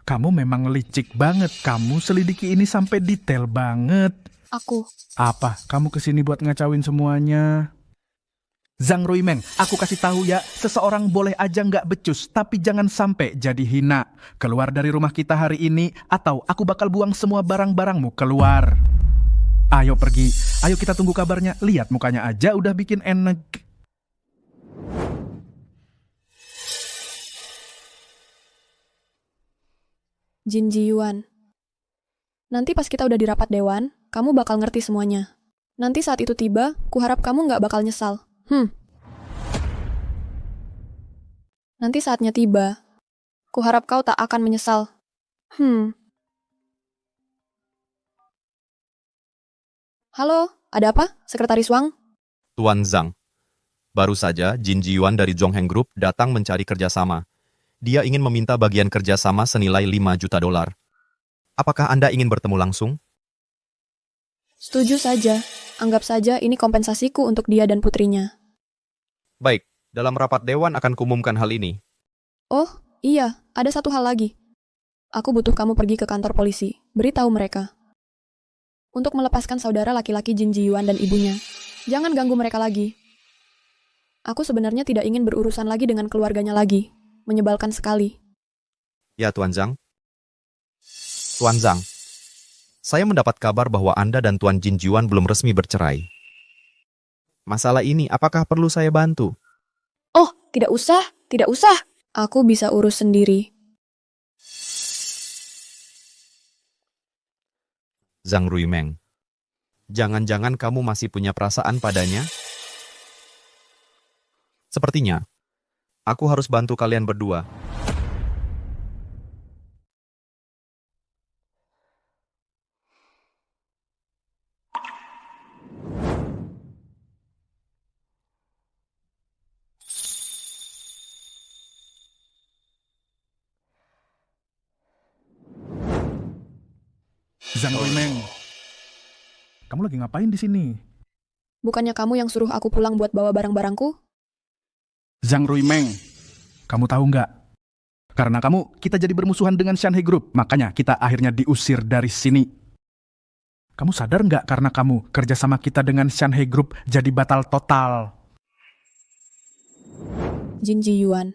kamu memang licik banget. Kamu selidiki ini sampai detail banget. Apa? Kamu kesini buat ngacauin semuanya? Zhang Ruimeng, aku kasih tahu ya, seseorang boleh aja nggak becus, tapi jangan sampai jadi hina. Keluar dari rumah kita hari ini, atau aku bakal buang semua barang-barangmu keluar. Ayo pergi, ayo kita tunggu kabarnya. Lihat mukanya aja udah bikin enek. Jin Ji Yuan. Nanti pas kita udah di rapat dewan, kamu bakal ngerti semuanya. Nanti saat itu tiba, kuharap kamu nggak bakal nyesal. Nanti saatnya tiba, kuharap kau tak akan menyesal. Halo, ada apa, Sekretaris Wang? Tuan Zhang, baru saja Jin Ji Yuan dari Jongheng Group datang mencari kerjasama. Dia ingin meminta bagian kerjasama senilai 5 juta dolar. Apakah Anda ingin bertemu langsung? Setuju saja. Anggap saja ini kompensasiku untuk dia dan putrinya. Baik, dalam rapat dewan akan kuumumkan hal ini. Oh, iya, ada satu hal lagi. Aku butuh kamu pergi ke kantor polisi. Beritahu mereka. Untuk melepaskan saudara laki-laki Jin Ji-yuan dan ibunya. Jangan ganggu mereka lagi. Aku sebenarnya tidak ingin berurusan lagi dengan keluarganya lagi. Menyebalkan sekali. Ya, Tuan Zhang. Tuan Zhang, saya mendapat kabar bahwa Anda dan Tuan Jin Ji-yuan belum resmi bercerai. Masalah ini apakah perlu saya bantu? Oh, tidak usah, tidak usah. Aku bisa urus sendiri. Zhang Ruimeng, jangan-jangan kamu masih punya perasaan padanya? Sepertinya, aku harus bantu kalian berdua. Zhang Ruimeng, kamu lagi ngapain di sini? Bukannya kamu yang suruh aku pulang buat bawa barang-barangku? Zhang Ruimeng, kamu tahu nggak? Karena kamu, kita jadi bermusuhan dengan Shanhe Group, makanya kita akhirnya diusir dari sini. Kamu sadar nggak karena kamu kerjasama kita dengan Shanhe Group jadi batal total? Jin Ji-yuan,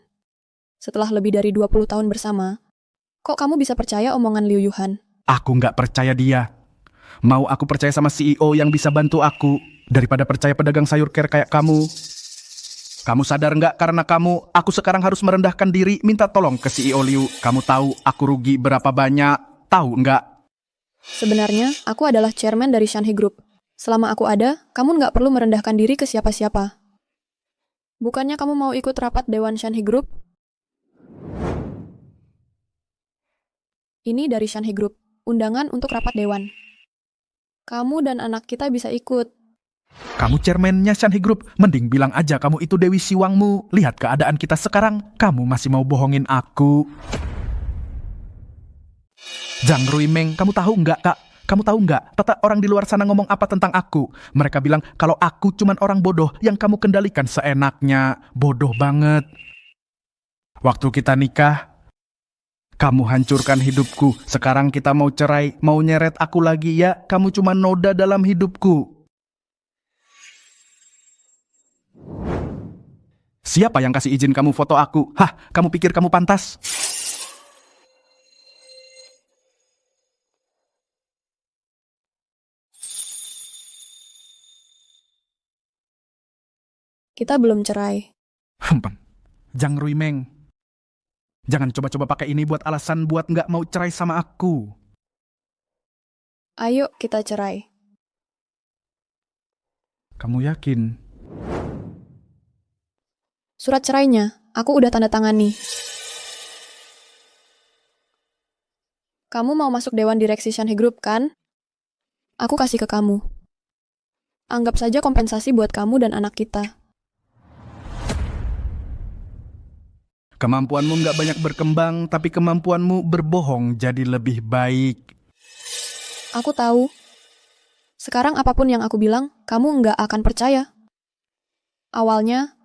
setelah lebih dari 20 tahun bersama, kok kamu bisa percaya omongan Liu Yuhan? Aku nggak percaya dia. Mau aku percaya sama CEO yang bisa bantu aku daripada percaya pedagang sayur care kayak kamu. Kamu sadar nggak karena kamu, aku sekarang harus merendahkan diri minta tolong ke CEO Liu. Kamu tahu aku rugi berapa banyak? Tahu nggak? Sebenarnya, aku adalah chairman dari Shanhe Group. Selama aku ada, kamu nggak perlu merendahkan diri ke siapa-siapa. Bukannya kamu mau ikut rapat Dewan Shanhe Group? Ini dari Shanhe Group. Undangan untuk rapat dewan. Kamu dan anak kita bisa ikut. Kamu chairman-nya Shanhe Group, mending bilang aja kamu itu Dewi Siwangmu. Lihat keadaan kita sekarang, kamu masih mau bohongin aku. Zhang Ruimeng, kamu tahu nggak, Kak? Kamu tahu nggak, tata orang di luar sana ngomong apa tentang aku? Mereka bilang kalau aku cuman orang bodoh yang kamu kendalikan seenaknya. Bodoh banget. Waktu kita nikah, kamu hancurkan hidupku. Sekarang kita mau cerai, mau nyeret aku lagi ya. Kamu cuma noda dalam hidupku. Siapa yang kasih izin kamu foto aku? Hah, kamu pikir kamu pantas? Kita belum cerai. Zhang Ruimeng, jangan coba-coba pakai ini buat alasan buat nggak mau cerai sama aku. Ayo kita cerai. Kamu yakin? Surat cerainya, aku udah tanda tangani. Kamu mau masuk Dewan Direksi Shanhe Group, kan? Aku kasih ke kamu. Anggap saja kompensasi buat kamu dan anak kita. Kemampuanmu nggak banyak berkembang, tapi kemampuanmu berbohong jadi lebih baik. Aku tahu. Sekarang apapun yang aku bilang, kamu nggak akan percaya. Awalnya,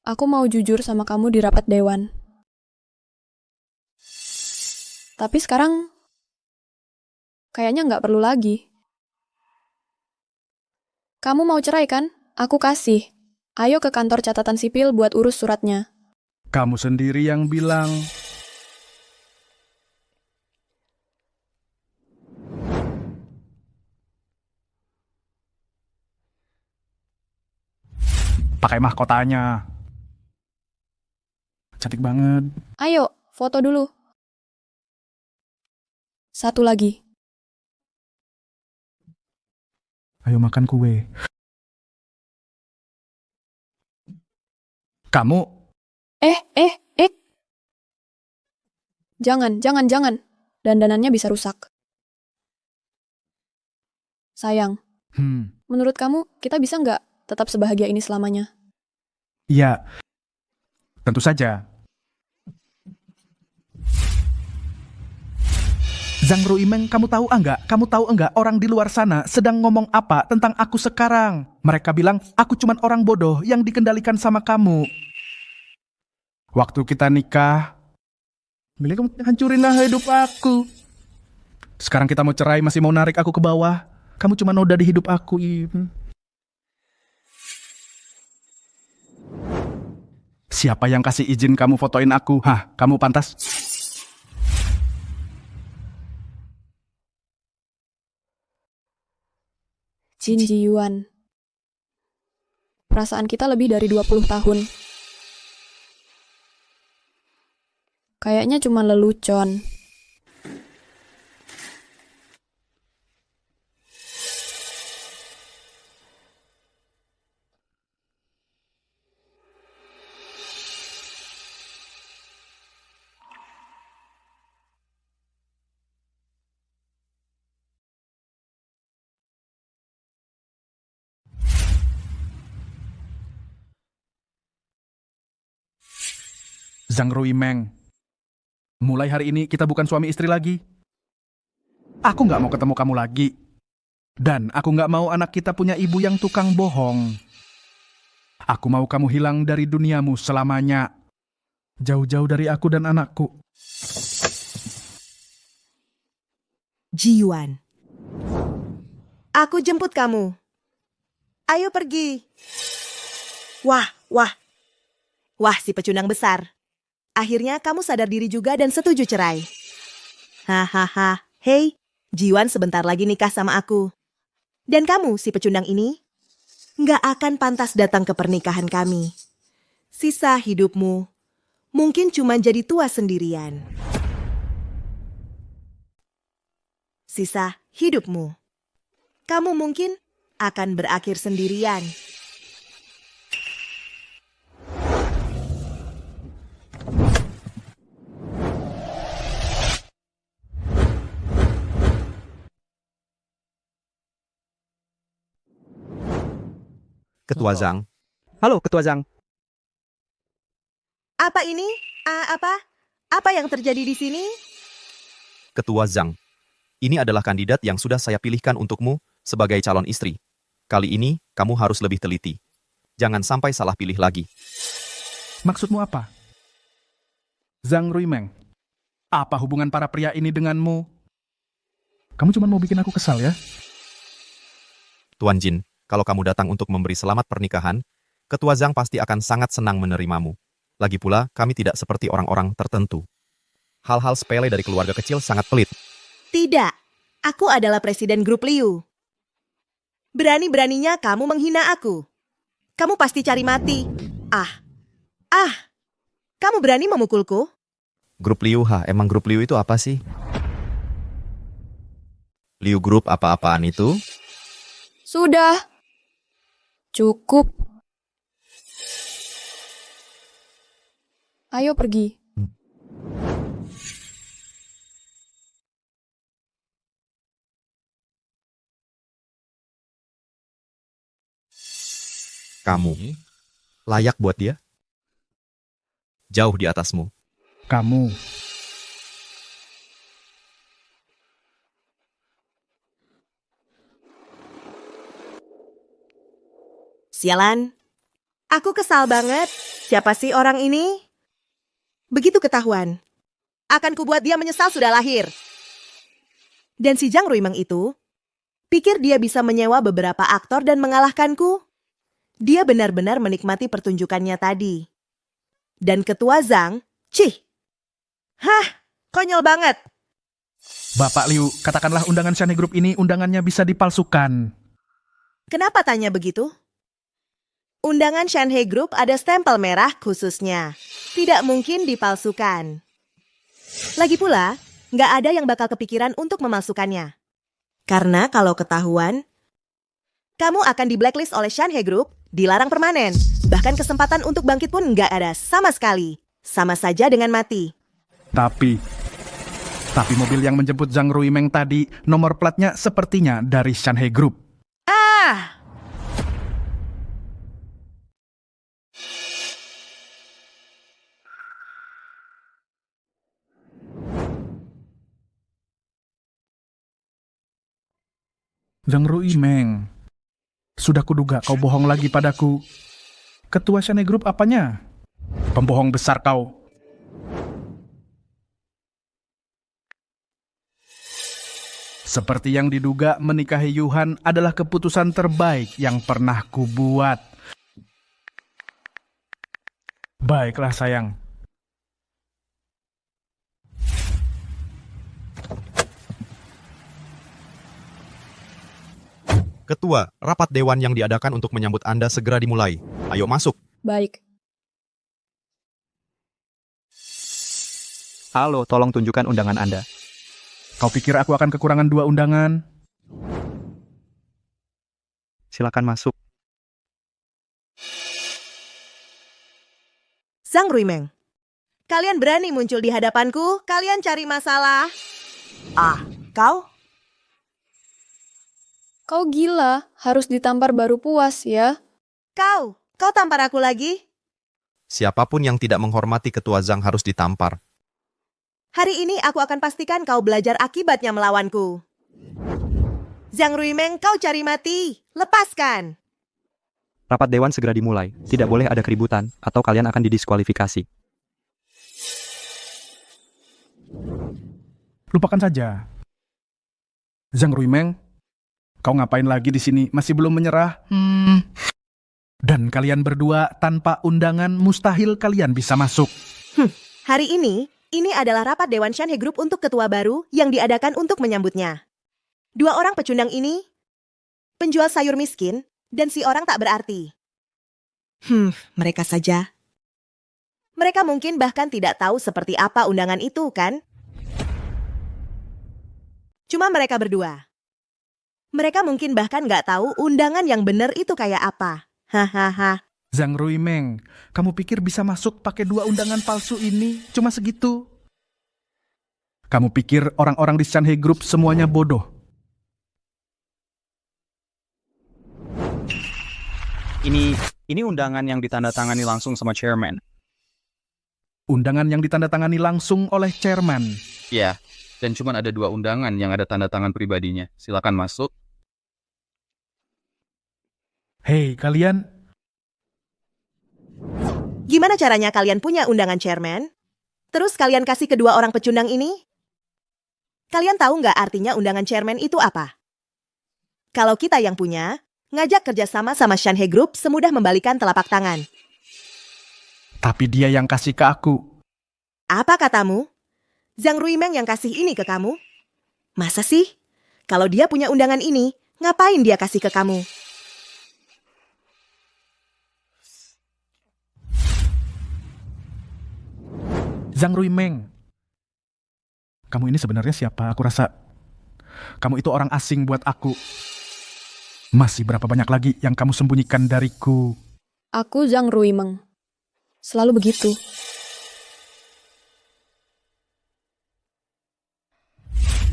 aku mau jujur sama kamu di rapat dewan. Tapi sekarang, kayaknya nggak perlu lagi. Kamu mau cerai kan? Aku kasih. Ayo ke kantor catatan sipil buat urus suratnya. Kamu sendiri yang bilang. Pakai mahkotanya. Cantik banget. Ayo, foto dulu. Satu lagi. Ayo makan kue. Kamu... Jangan. Dandanannya bisa rusak. Sayang. Menurut kamu, kita bisa nggak tetap sebahagia ini selamanya? Iya. Tentu saja. Zhang Ruimeng, kamu tahu enggak? Kamu tahu enggak orang di luar sana sedang ngomong apa tentang aku sekarang? Mereka bilang aku cuman orang bodoh yang dikendalikan sama kamu. Waktu kita nikah, kamu hancurinlah hidup aku. Sekarang kita mau cerai, masih mau narik aku ke bawah. Kamu cuma noda di hidup aku. Siapa yang kasih izin kamu fotoin aku? Hah, kamu pantas? Jin Ji-yuan. Perasaan kita lebih dari 20 tahun. Kayaknya cuma lelucon. Zhang Ruimeng, mulai hari ini kita bukan suami istri lagi. Aku nggak mau ketemu kamu lagi. Dan aku nggak mau anak kita punya ibu yang tukang bohong. Aku mau kamu hilang dari duniamu selamanya. Jauh-jauh dari aku dan anakku. Ji-yuan. Aku jemput kamu. Ayo pergi. Wah. Wah, si pecundang besar. Akhirnya kamu sadar diri juga dan setuju cerai. Hahaha. Hei, Ji-yuan sebentar lagi nikah sama aku. Dan kamu, si pecundang ini, nggak akan pantas datang ke pernikahan kami. Sisa hidupmu mungkin cuma jadi tua sendirian. Sisa hidupmu, kamu mungkin akan berakhir sendirian. Ketua Zhang. Halo, Ketua Zhang. Apa ini? Apa yang terjadi di sini? Ketua Zhang. Ini adalah kandidat yang sudah saya pilihkan untukmu sebagai calon istri. Kali ini, kamu harus lebih teliti. Jangan sampai salah pilih lagi. Maksudmu apa? Zhang Ruimeng, apa hubungan para pria ini denganmu? Kamu cuma mau bikin aku kesal ya? Tuan Jin, kalau kamu datang untuk memberi selamat pernikahan, Ketua Zhang pasti akan sangat senang menerimamu. Lagi pula, kami tidak seperti orang-orang tertentu. Hal-hal sepele dari keluarga kecil sangat pelit. Tidak, aku adalah presiden grup Liu. Berani-beraninya kamu menghina aku. Kamu pasti cari mati. Kamu berani memukulku? Grup Liu, emang grup Liu itu apa sih? Liu Group apa-apaan itu? Sudah. Cukup. Ayo pergi. Kamu layak buat dia? Jauh di atasmu. Kamu. Sialan. Aku kesal banget. Siapa sih orang ini? Begitu ketahuan, akan kubuat dia menyesal sudah lahir. Dan si Zhang Ruimeng itu, pikir dia bisa menyewa beberapa aktor dan mengalahkanku? Dia benar-benar menikmati pertunjukannya tadi. Dan Ketua Zhang, konyol banget. Bapak Liu, katakanlah undangan Shanhe Group ini undangannya bisa dipalsukan. Kenapa tanya begitu? Undangan Shanhe Group ada stempel merah khususnya. Tidak mungkin dipalsukan. Lagi pula, nggak ada yang bakal kepikiran untuk memalsukannya. Karena kalau ketahuan, kamu akan di-blacklist oleh Shanhe Group, dilarang permanen. Bahkan kesempatan untuk bangkit pun nggak ada sama sekali. Sama saja dengan mati. Tapi mobil yang menjemput Zhang Ruimeng tadi, nomor platnya sepertinya dari Shanhe Group. Zhang Ruimeng, sudah kuduga kau bohong lagi padaku. Ketua Shanghai Group apanya? Pembohong besar kau. Seperti yang diduga, menikahi Yuhan adalah keputusan terbaik yang pernah kubuat. Baiklah sayang. Ketua, rapat dewan yang diadakan untuk menyambut Anda segera dimulai. Ayo masuk. Baik. Halo, tolong tunjukkan undangan Anda. Kau pikir aku akan kekurangan 2 undangan? Silakan masuk. Zhang Ruimeng, kalian berani muncul di hadapanku? Kalian cari masalah? Ah, kau? Kau gila, harus ditampar baru puas ya. Kau tampar aku lagi? Siapapun yang tidak menghormati Ketua Zhang harus ditampar. Hari ini aku akan pastikan kau belajar akibatnya melawanku. Zhang Ruimeng, kau cari mati. Lepaskan. Rapat dewan segera dimulai. Tidak boleh ada keributan, atau kalian akan didiskualifikasi. Lupakan saja. Zhang Ruimeng, kau ngapain lagi di sini? Masih belum menyerah? Dan kalian berdua tanpa undangan mustahil kalian bisa masuk. Hari ini adalah rapat Dewan Shanghai Group untuk ketua baru yang diadakan untuk menyambutnya. 2 orang pecundang ini, penjual sayur miskin, dan si orang tak berarti. Mereka saja. Mereka mungkin bahkan tidak tahu seperti apa undangan itu, kan? Cuma mereka berdua. Mereka mungkin bahkan nggak tahu undangan yang benar itu kayak apa. Hahaha. Zhang Ruimeng, kamu pikir bisa masuk pakai 2 undangan palsu ini? Cuma segitu? Kamu pikir orang-orang di Shanghai Group semuanya bodoh? Ini undangan yang ditandatangani langsung sama chairman. Undangan yang ditandatangani langsung oleh chairman? Ya, dan cuma ada 2 undangan yang ada tanda tangan pribadinya. Silakan masuk. Hei, kalian. Gimana caranya kalian punya undangan chairman? Terus kalian kasih kedua orang pecundang ini? Kalian tahu nggak artinya undangan chairman itu apa? Kalau kita yang punya, ngajak kerjasama sama Shanghai Group semudah membalikan telapak tangan. Tapi dia yang kasih ke aku. Apa katamu? Zhang Ruimeng yang kasih ini ke kamu? Masa sih? Kalau dia punya undangan ini, ngapain dia kasih ke kamu? Zhang Ruimeng, kamu ini sebenarnya siapa? Aku rasa kamu itu orang asing buat aku. Masih berapa banyak lagi yang kamu sembunyikan dariku? Aku Zhang Ruimeng. Selalu begitu.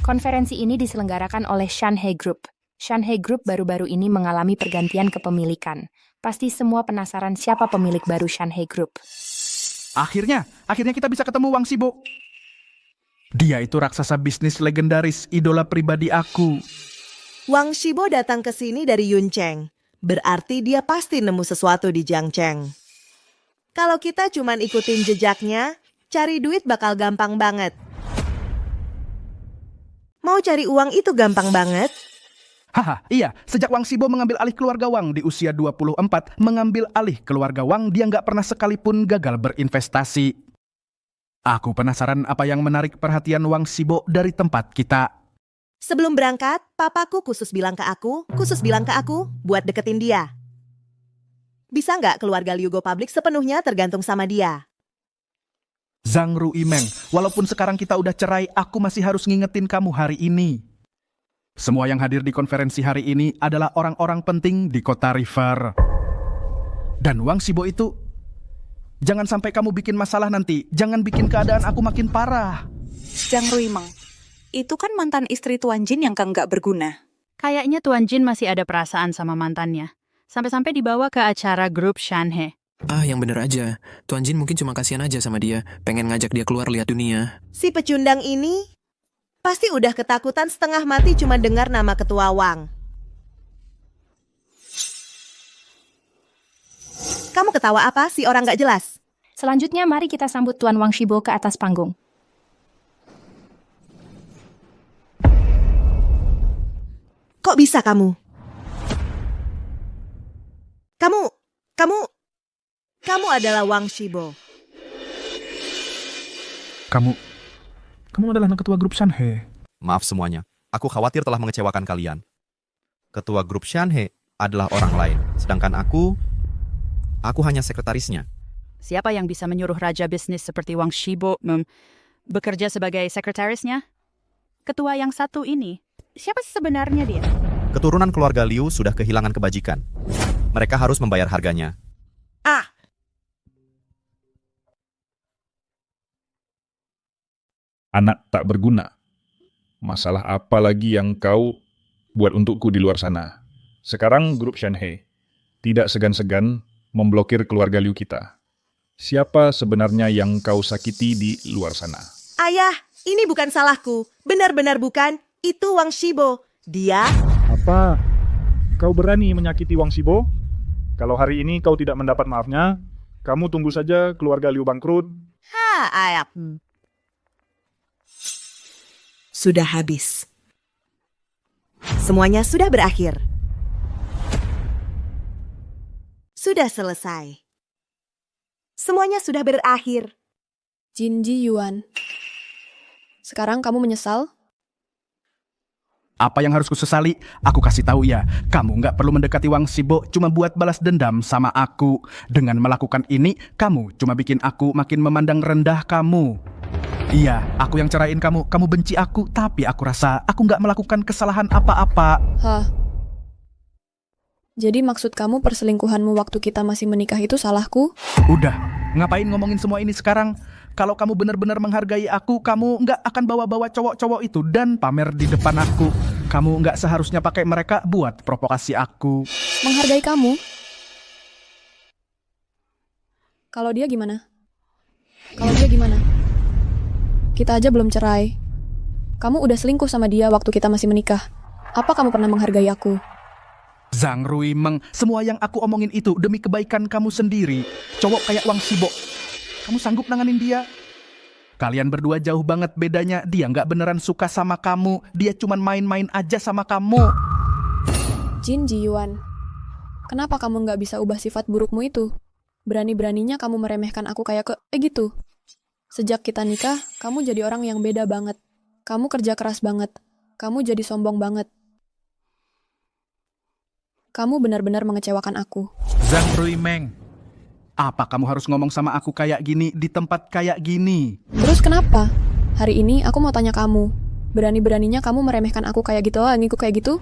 Konferensi ini diselenggarakan oleh Shanghai Group. Shanghai Group baru-baru ini mengalami pergantian kepemilikan. Pasti semua penasaran siapa pemilik baru Shanghai Group. Akhirnya kita bisa ketemu Wang Shibo. Dia itu raksasa bisnis legendaris, idola pribadi aku. Wang Shibo datang ke sini dari Yuncheng. Berarti dia pasti nemu sesuatu di Jiangcheng. Kalau kita cuman ikutin jejaknya, cari duit bakal gampang banget. Mau cari uang itu gampang banget. Haha, iya. Sejak Wang Shibo mengambil alih keluarga Wang di usia 24, mengambil alih keluarga Wang, dia nggak pernah sekalipun gagal berinvestasi. Aku penasaran apa yang menarik perhatian Wang Shibo dari tempat kita. Sebelum berangkat, papaku khusus bilang ke aku, buat deketin dia. Bisa nggak keluarga Liu Go Public sepenuhnya tergantung sama dia? Zhang Ruimeng, walaupun sekarang kita udah cerai, aku masih harus ngingetin kamu hari ini. Semua yang hadir di konferensi hari ini adalah orang-orang penting di kota River. Dan Wang Shibo itu, jangan sampai kamu bikin masalah nanti. Jangan bikin keadaan aku makin parah. Zhang Ruimeng, itu kan mantan istri Tuan Jin yang nggak berguna. Kayaknya Tuan Jin masih ada perasaan sama mantannya. Sampai-sampai dibawa ke acara grup Shanghai. Yang bener aja. Tuan Jin mungkin cuma kasihan aja sama dia. Pengen ngajak dia keluar lihat dunia. Si pecundang ini pasti udah ketakutan setengah mati cuma dengar nama ketua Wang. Kamu ketawa apa sih orang gak jelas? Selanjutnya, mari kita sambut Tuan Wang Shibo ke atas panggung. Kok bisa kamu? Kamu adalah Wang Shibo. Kamu adalah ketua grup Shanhe. Maaf semuanya, aku khawatir telah mengecewakan kalian. Ketua grup Shanhe adalah orang lain, sedangkan aku hanya sekretarisnya. Siapa yang bisa menyuruh raja bisnis seperti Wang Shibo bekerja sebagai sekretarisnya? Ketua yang satu ini, siapa sebenarnya dia? Keturunan keluarga Liu sudah kehilangan kebajikan. Mereka harus membayar harganya. Anak tak berguna. Masalah apa lagi yang kau buat untukku di luar sana? Sekarang grup Shanhe tidak segan-segan memblokir keluarga Liu kita. Siapa sebenarnya yang kau sakiti di luar sana? Ayah, ini bukan salahku. Benar-benar bukan. Itu Wang Shibo. Dia... Apa? Kau berani menyakiti Wang Shibo? Kalau hari ini kau tidak mendapat maafnya, kamu tunggu saja keluarga Liu bangkrut. Ayah. Sudah habis. Semuanya sudah berakhir. Sudah selesai. Semuanya sudah berakhir. Jin Ji Yuan. Sekarang kamu menyesal? Apa yang harus kusesali? Aku kasih tahu ya, kamu nggak perlu mendekati Wang Shibo cuma buat balas dendam sama aku. Dengan melakukan ini, kamu cuma bikin aku makin memandang rendah kamu. Iya, aku yang ceraiin kamu, kamu benci aku, tapi aku rasa aku nggak melakukan kesalahan apa-apa. Hah? Jadi maksud kamu perselingkuhanmu waktu kita masih menikah itu salahku? Udah, ngapain ngomongin semua ini sekarang? Kalau kamu benar-benar menghargai aku, kamu nggak akan bawa-bawa cowok-cowok itu dan pamer di depan aku. Kamu nggak seharusnya pakai mereka buat provokasi aku. Menghargai kamu? Kalau dia gimana? Kita aja belum cerai. Kamu udah selingkuh sama dia waktu kita masih menikah. Apa kamu pernah menghargai aku? Zhang Ruimeng, semua yang aku omongin itu demi kebaikan kamu sendiri. Cowok kayak Wang Shibo, kamu sanggup nanganin dia? Kalian berdua jauh banget bedanya. Dia nggak beneran suka sama kamu. Dia cuman main-main aja sama kamu. Jin Ji Yuan, kenapa kamu nggak bisa ubah sifat burukmu itu? Berani-beraninya kamu meremehkan aku kayak gitu. Sejak kita nikah, kamu jadi orang yang beda banget. Kamu kerja keras banget. Kamu jadi sombong banget. Kamu benar-benar mengecewakan aku. Zhang Ruimeng, apa kamu harus ngomong sama aku kayak gini di tempat kayak gini? Terus kenapa? Hari ini aku mau tanya kamu. Berani-beraninya kamu meremehkan aku kayak gitu, ngiku kayak gitu?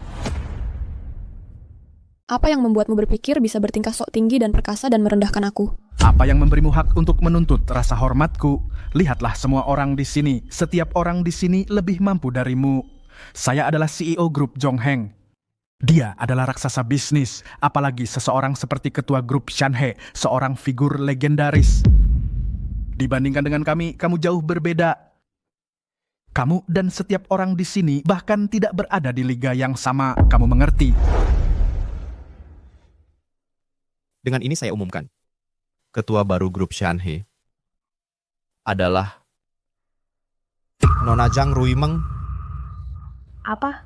Apa yang membuatmu berpikir bisa bertingkah sok tinggi dan perkasa dan merendahkan aku? Apa yang memberimu hak untuk menuntut rasa hormatku? Lihatlah semua orang di sini. Setiap orang di sini lebih mampu darimu. Saya adalah CEO grup Jongheng. Dia adalah raksasa bisnis, apalagi seseorang seperti ketua grup Shanhe, seorang figur legendaris. Dibandingkan dengan kami, kamu jauh berbeda. Kamu dan setiap orang di sini bahkan tidak berada di liga yang sama. Kamu mengerti? Dengan ini saya umumkan, ketua baru grup Shanhe adalah Nona Zhang Ruimeng. Apa?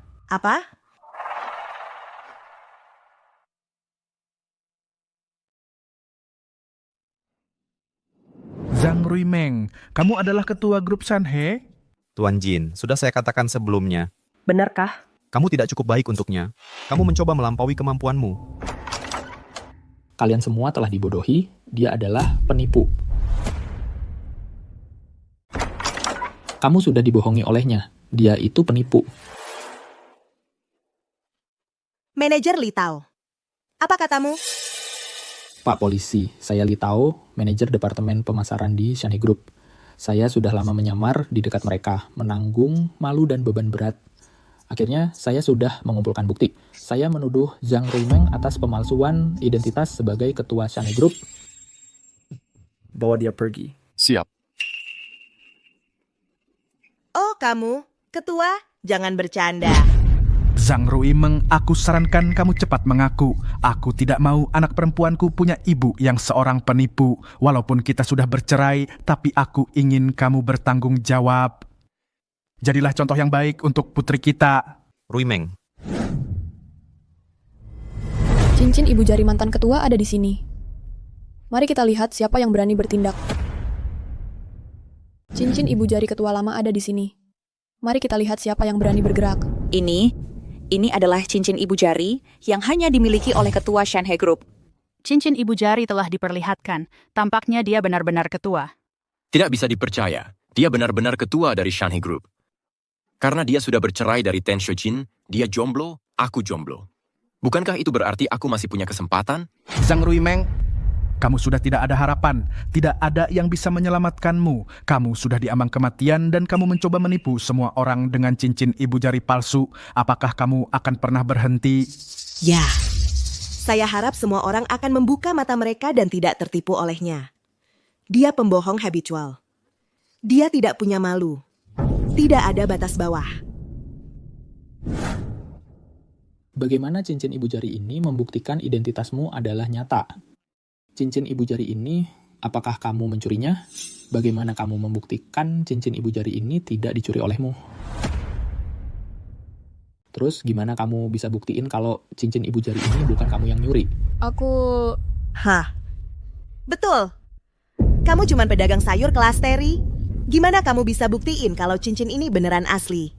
Zhang Ruimeng, kamu adalah ketua grup Shanhe? Tuan Jin, sudah saya katakan sebelumnya. Benarkah? Kamu tidak cukup baik untuknya. Kamu mencoba melampaui kemampuanmu. Kalian semua telah dibodohi, dia adalah penipu. Kamu sudah dibohongi olehnya, dia itu penipu. Manajer Li Tao, apa katamu? Pak Polisi, saya Li Tao, manajer Departemen Pemasaran di Shanhe Group. Saya sudah lama menyamar di dekat mereka, menanggung malu dan beban berat. Akhirnya, saya sudah mengumpulkan bukti. Saya menuduh Zhang Ruimeng atas pemalsuan identitas sebagai ketua Shanhe Group. Bawa dia pergi. Siap. Oh, kamu, ketua, jangan bercanda. Zhang Ruimeng, aku sarankan kamu cepat mengaku. Aku tidak mau anak perempuanku punya ibu yang seorang penipu. Walaupun kita sudah bercerai, tapi aku ingin kamu bertanggung jawab. Jadilah contoh yang baik untuk putri kita. Ruimeng. Cincin ibu jari mantan ketua ada di sini. Mari kita lihat siapa yang berani bertindak. Cincin ibu jari ketua lama ada di sini. Mari kita lihat siapa yang berani bergerak. Ini adalah cincin ibu jari yang hanya dimiliki oleh ketua Shanhei Group. Cincin ibu jari telah diperlihatkan. Tampaknya dia benar-benar ketua. Tidak bisa dipercaya. Dia benar-benar ketua dari Shanhei Group. Karena dia sudah bercerai dari Ten Shoujin, dia jomblo, aku jomblo. Bukankah itu berarti aku masih punya kesempatan? Zhang Ruimeng, kamu sudah tidak ada harapan. Tidak ada yang bisa menyelamatkanmu. Kamu sudah diambang kematian dan kamu mencoba menipu semua orang dengan cincin ibu jari palsu. Apakah kamu akan pernah berhenti? Ya, saya harap semua orang akan membuka mata mereka dan tidak tertipu olehnya. Dia pembohong habitual. Dia tidak punya malu. Tidak ada batas bawah. Bagaimana cincin ibu jari ini membuktikan identitasmu adalah nyata? Cincin ibu jari ini, apakah kamu mencurinya? Bagaimana kamu membuktikan cincin ibu jari ini tidak dicuri olehmu? Terus gimana kamu bisa buktiin kalau cincin ibu jari ini bukan kamu yang nyuri? Hah, betul. Kamu cuma pedagang sayur kelas Teri. Gimana kamu bisa buktiin kalau cincin ini beneran asli?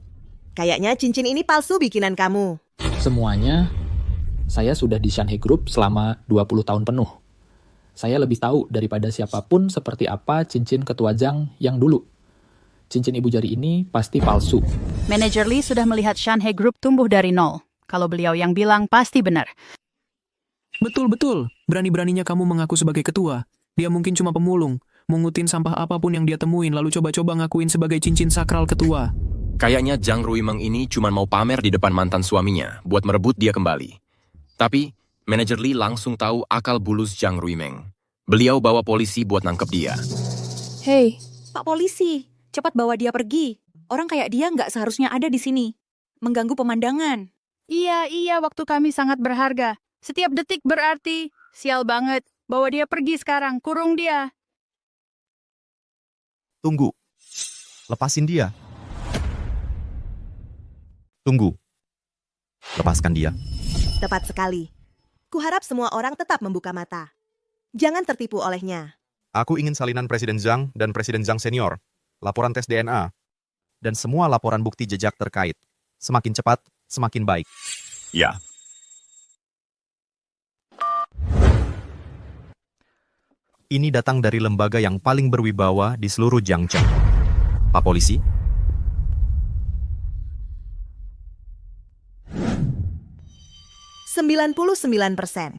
Kayaknya cincin ini palsu bikinan kamu. Semuanya, saya sudah di Shanhei Group selama 20 tahun penuh. Saya lebih tahu daripada siapapun seperti apa cincin ketua Zhang yang dulu. Cincin ibu jari ini pasti palsu. Manajer Lee sudah melihat Shanhei Group tumbuh dari nol. Kalau beliau yang bilang, pasti benar. Betul-betul. Berani-beraninya kamu mengaku sebagai ketua. Dia mungkin cuma pemulung. Mungutin sampah apapun yang dia temuin lalu coba-coba ngakuin sebagai cincin sakral ketua. Kayaknya Zhang Ruimeng ini cuma mau pamer di depan mantan suaminya buat merebut dia kembali. Tapi, manajer Lee langsung tahu akal bulus Zhang Ruimeng. Beliau bawa polisi buat nangkep dia. Hei, Pak Polisi, cepat bawa dia pergi. Orang kayak dia nggak seharusnya ada di sini. Mengganggu pemandangan. Iya, waktu kami sangat berharga. Setiap detik berarti. Sial banget. Bawa dia pergi sekarang, kurung dia. Tunggu. Lepasin dia. Tunggu. Lepaskan dia. Tepat sekali. Kuharap semua orang tetap membuka mata. Jangan tertipu olehnya. Aku ingin salinan Presiden Zhang dan Presiden Zhang Senior, laporan tes DNA, dan semua laporan bukti jejak terkait. Semakin cepat, semakin baik. Ya. Ini datang dari lembaga yang paling berwibawa di seluruh Jiangcheng. Pak Polisi? %99%.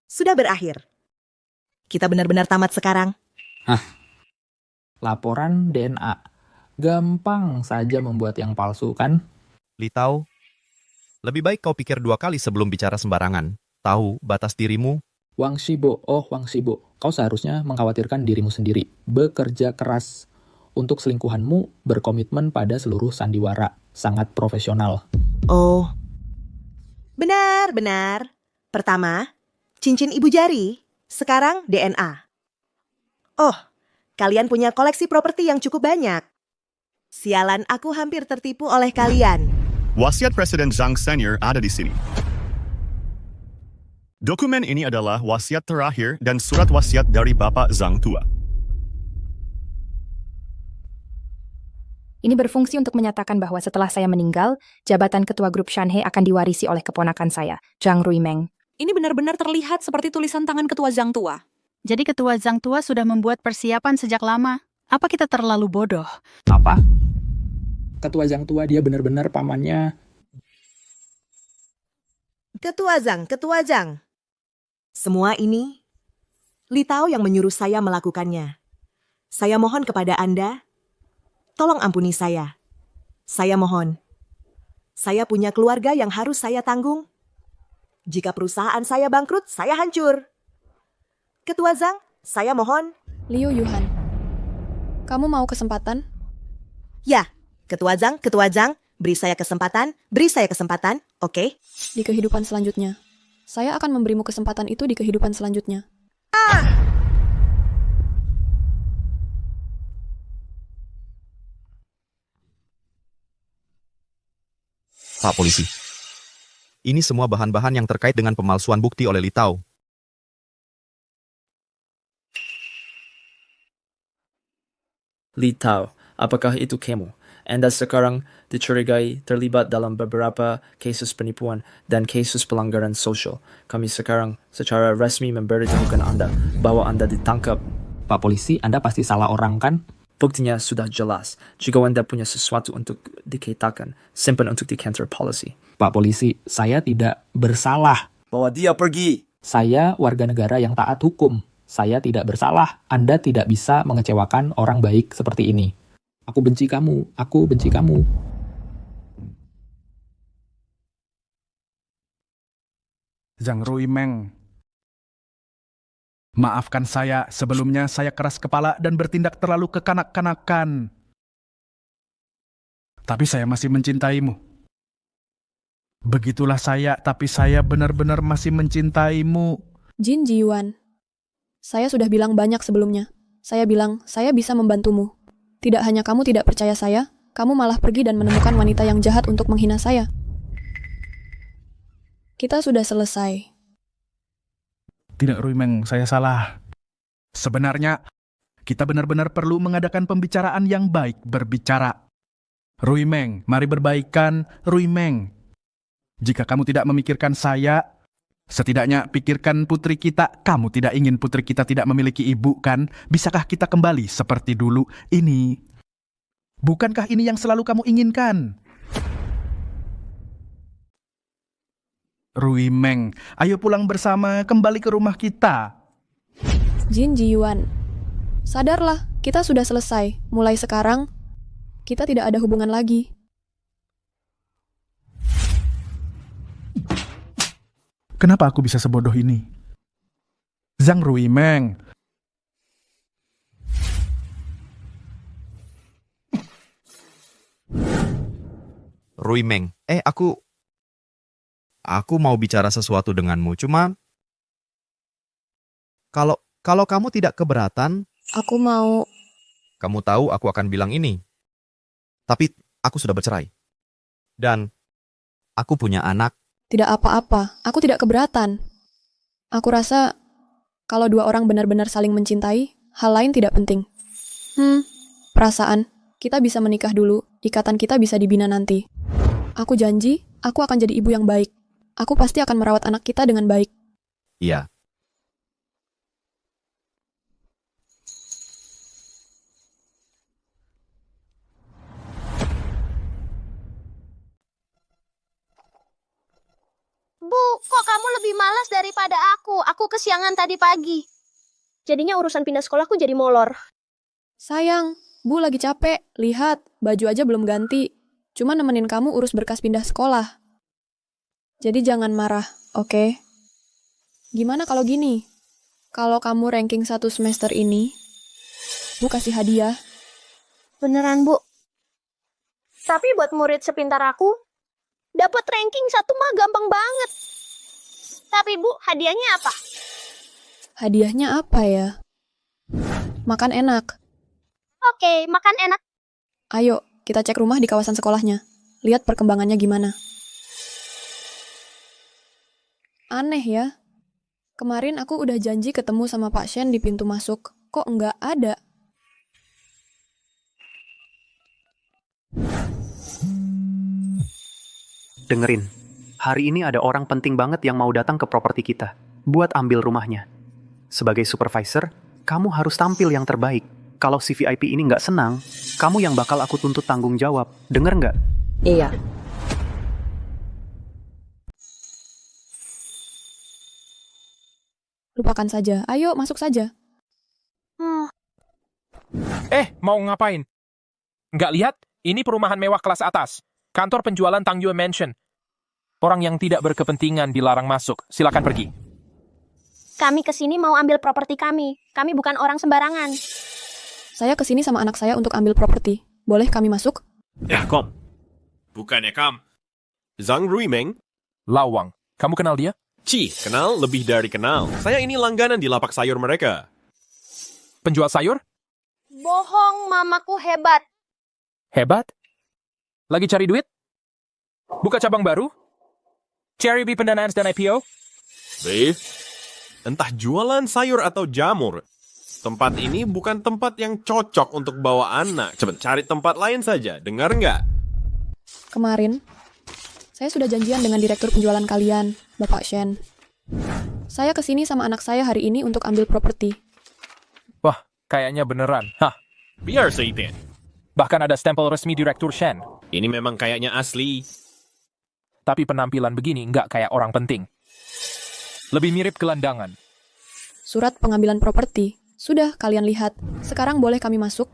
Sudah berakhir. Kita benar-benar tamat sekarang. Laporan DNA. Gampang saja membuat yang palsu, kan? Li Tao, lebih baik kau pikir 2 kali sebelum bicara sembarangan. Tahu batas dirimu? Wang Shibo, kau seharusnya mengkhawatirkan dirimu sendiri. Bekerja keras. Untuk selingkuhanmu, berkomitmen pada seluruh sandiwara. Sangat profesional. Oh, benar. Pertama, cincin ibu jari. Sekarang DNA. Oh, kalian punya koleksi properti yang cukup banyak. Sialan, aku hampir tertipu oleh kalian. Wasiat Presiden Zhang Senior ada di sini. Dokumen ini adalah wasiat terakhir dan surat wasiat dari Bapak Zhang tua. Ini berfungsi untuk menyatakan bahwa setelah saya meninggal, jabatan ketua grup Shanhei akan diwarisi oleh keponakan saya, Zhang Ruimeng. Ini benar-benar terlihat seperti tulisan tangan ketua Zhang tua. Jadi ketua Zhang tua sudah membuat persiapan sejak lama. Apa kita terlalu bodoh? Apa? Ketua Zhang tua dia benar-benar pamannya. Ketua Zhang. Semua ini, Li Tao yang menyuruh saya melakukannya. Saya mohon kepada Anda, tolong ampuni saya. Saya mohon. Saya punya keluarga yang harus saya tanggung. Jika perusahaan saya bangkrut, saya hancur. Ketua Zhang, saya mohon. Liu Yuhan, kamu mau kesempatan? Ya, Ketua Zhang, beri saya kesempatan, oke? Di kehidupan selanjutnya. Saya akan memberimu kesempatan itu di kehidupan selanjutnya. Pak Polisi. Ini semua bahan-bahan yang terkait dengan pemalsuan bukti oleh Li Tao. Li Tao, apakah itu kamu? Anda sekarang dicurigai terlibat dalam beberapa kasus penipuan dan kasus pelanggaran sosial. Kami sekarang secara resmi memberitahukan Anda bahwa Anda ditangkap. Pak Polisi, Anda pasti salah orang kan? Buktinya sudah jelas. Jika Anda punya sesuatu untuk dikitakan, simpan untuk di counter policy. Pak Polisi, saya tidak bersalah. Bawa dia pergi. Saya warga negara yang taat hukum. Saya tidak bersalah. Anda tidak bisa mengecewakan orang baik seperti ini. Aku benci kamu. Aku benci kamu. Zhang Ruimeng. Maafkan saya, sebelumnya saya keras kepala dan bertindak terlalu kekanak-kanakan. Tapi saya masih mencintaimu. Begitulah saya, tapi saya benar-benar masih mencintaimu. Jin Ji-yuan. Saya sudah bilang banyak sebelumnya. Saya bilang, saya bisa membantumu. Tidak hanya kamu tidak percaya saya, kamu malah pergi dan menemukan wanita yang jahat untuk menghina saya. Kita sudah selesai. Tidak, Ruimeng, saya salah. Sebenarnya, kita benar-benar perlu mengadakan pembicaraan yang baik berbicara. Ruimeng, mari berbaikan, Ruimeng. Jika kamu tidak memikirkan saya, setidaknya pikirkan putri kita. Kamu tidak ingin putri kita tidak memiliki ibu, kan? Bisakah kita kembali seperti dulu? Bukankah ini yang selalu kamu inginkan? Ruimeng, ayo pulang bersama, kembali ke rumah kita. Jin Ji-yuan, sadarlah, kita sudah selesai. Mulai sekarang, kita tidak ada hubungan lagi. Kenapa aku bisa sebodoh ini? Zhang Ruimeng. Ruimeng, aku mau bicara sesuatu denganmu, cuma kalau kamu tidak keberatan, aku mau... Kamu tahu aku akan bilang ini. Tapi aku sudah bercerai. Dan aku punya anak. Tidak apa-apa, aku tidak keberatan. Aku rasa kalau dua orang benar-benar saling mencintai, hal lain tidak penting. Perasaan, kita bisa menikah dulu, ikatan kita bisa dibina nanti. Aku janji, aku akan jadi ibu yang baik. Aku pasti akan merawat anak kita dengan baik. Iya. Bu, kok kamu lebih malas daripada aku? Aku kesiangan tadi pagi. Jadinya urusan pindah sekolahku jadi molor. Sayang, Bu lagi capek. Lihat, baju aja belum ganti. Cuma nemenin kamu urus berkas pindah sekolah. Jadi jangan marah, oke? Gimana kalau gini? Kalau kamu ranking 1 semester ini, Bu kasih hadiah. Beneran, Bu. Tapi buat murid sepintar aku, dapat ranking 1 mah gampang banget. Tapi Bu, hadiahnya apa? Hadiahnya apa ya? Makan enak. Oke, makan enak. Ayo, kita cek rumah di kawasan sekolahnya. Lihat perkembangannya gimana. Aneh ya. Kemarin aku udah janji ketemu sama Pak Shen di pintu masuk. Kok nggak ada? Dengerin, hari ini ada orang penting banget yang mau datang ke properti kita buat ambil rumahnya. Sebagai supervisor, kamu harus tampil yang terbaik. Kalau si VIP ini nggak senang, kamu yang bakal aku tuntut tanggung jawab. Denger nggak? Iya. Lupakan saja. Ayo, masuk saja. Mau ngapain? Nggak lihat? Ini perumahan mewah kelas atas. Kantor penjualan Tangyue Mansion. Orang yang tidak berkepentingan dilarang masuk. Silakan pergi. Kami kesini mau ambil properti kami. Kami bukan orang sembarangan. Saya kesini sama anak saya untuk ambil properti. Boleh kami masuk? Ya, Kom. Bukannya Kam. Zhang Ruimeng? Lawang, kamu kenal dia? Kenal lebih dari kenal. Saya ini langganan di lapak sayur mereka. Penjual sayur? Bohong, mamaku hebat. Hebat? Lagi cari duit? Buka cabang baru? Cherry Bee pendanaan dan IPO? Beef, entah jualan sayur atau jamur. Tempat ini bukan tempat yang cocok untuk bawa anak. Coba cari tempat lain saja, dengar nggak? Kemarin, saya sudah janjian dengan direktur penjualan kalian, Bapak Shen. Saya kesini sama anak saya hari ini untuk ambil properti. Wah, kayaknya beneran. Hah, Biar Seitin. bahkan ada stempel resmi Direktur Shen. Ini memang kayaknya asli. Tapi penampilan begini nggak kayak orang penting. Lebih mirip gelandangan. Surat pengambilan properti. Sudah kalian lihat. Sekarang boleh kami masuk?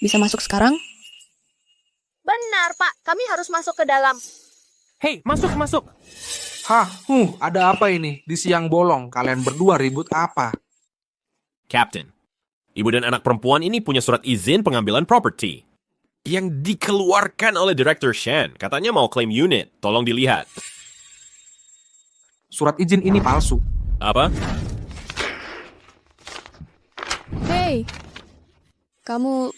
Bisa masuk sekarang? Benar, Pak. Kami harus masuk ke dalam. Hei, masuk. Hah, ada apa ini? Di siang bolong, kalian berdua ribut apa? Captain, ibu dan anak perempuan ini punya surat izin pengambilan properti. Yang dikeluarkan oleh Direktur Shen. Katanya mau klaim unit. Tolong dilihat. Surat izin ini palsu. Apa? Hei, kamu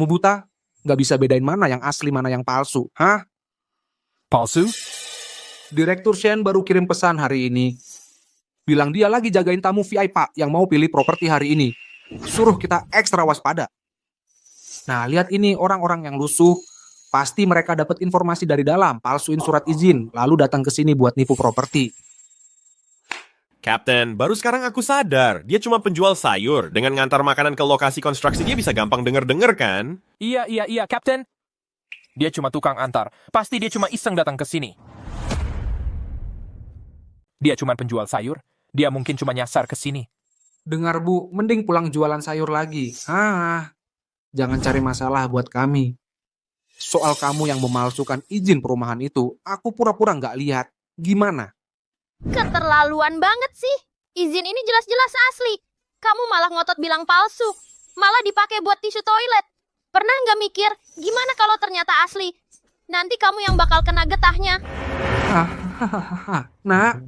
buta? Nggak bisa bedain mana yang asli, mana yang palsu, hah? Palsu? Direktur Shen baru kirim pesan hari ini. Bilang dia lagi jagain tamu VIP yang mau pilih properti hari ini. Suruh kita ekstra waspada. Nah, lihat ini orang-orang yang lusuh. Pasti mereka dapat informasi dari dalam, palsuin surat izin, lalu datang ke sini buat nipu properti. Captain, baru sekarang aku sadar. Dia cuma penjual sayur. Dengan ngantar makanan ke lokasi konstruksi, dia bisa gampang denger-denger kan? Iya, Captain. Dia cuma tukang antar. Pasti dia cuma iseng datang ke sini. Dia cuma penjual sayur. Dia mungkin cuma nyasar ke sini. Dengar Bu, mending pulang jualan sayur lagi. Jangan cari masalah buat kami. Soal kamu yang memalsukan izin perumahan itu, aku pura-pura nggak lihat. Gimana? Keterlaluan banget sih. Izin ini jelas-jelas asli. Kamu malah ngotot bilang palsu. Malah dipakai buat tisu toilet. Pernah nggak mikir, gimana kalau ternyata asli? Nanti kamu yang bakal kena getahnya. Nak,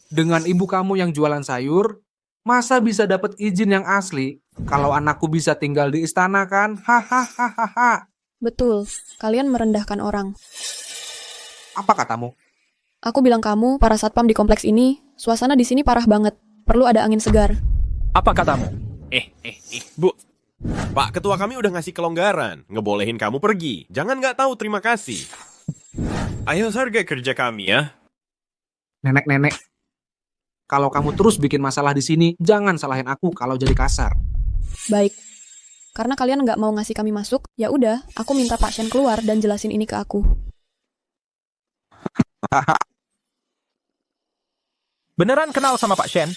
dengan ibu kamu yang jualan sayur, masa bisa dapat izin yang asli? Kalau anakku bisa tinggal di istana kan? Hahaha. Betul, kalian merendahkan orang. Apa katamu? Aku bilang kamu, para satpam di kompleks ini, suasana di sini parah banget. Perlu ada angin segar. Apa katamu? Bu. Pak Ketua kami udah ngasih kelonggaran. Ngebolehin kamu pergi. Jangan nggak tahu terima kasih. Ayo hargai kerja kami ya. Nenek-nenek, kalau kamu terus bikin masalah di sini, jangan salahin aku kalau jadi kasar. Baik. Karena kalian nggak mau ngasih kami masuk, ya udah, aku minta Pak Shen keluar dan jelasin ini ke aku. Beneran kenal sama Pak Shen?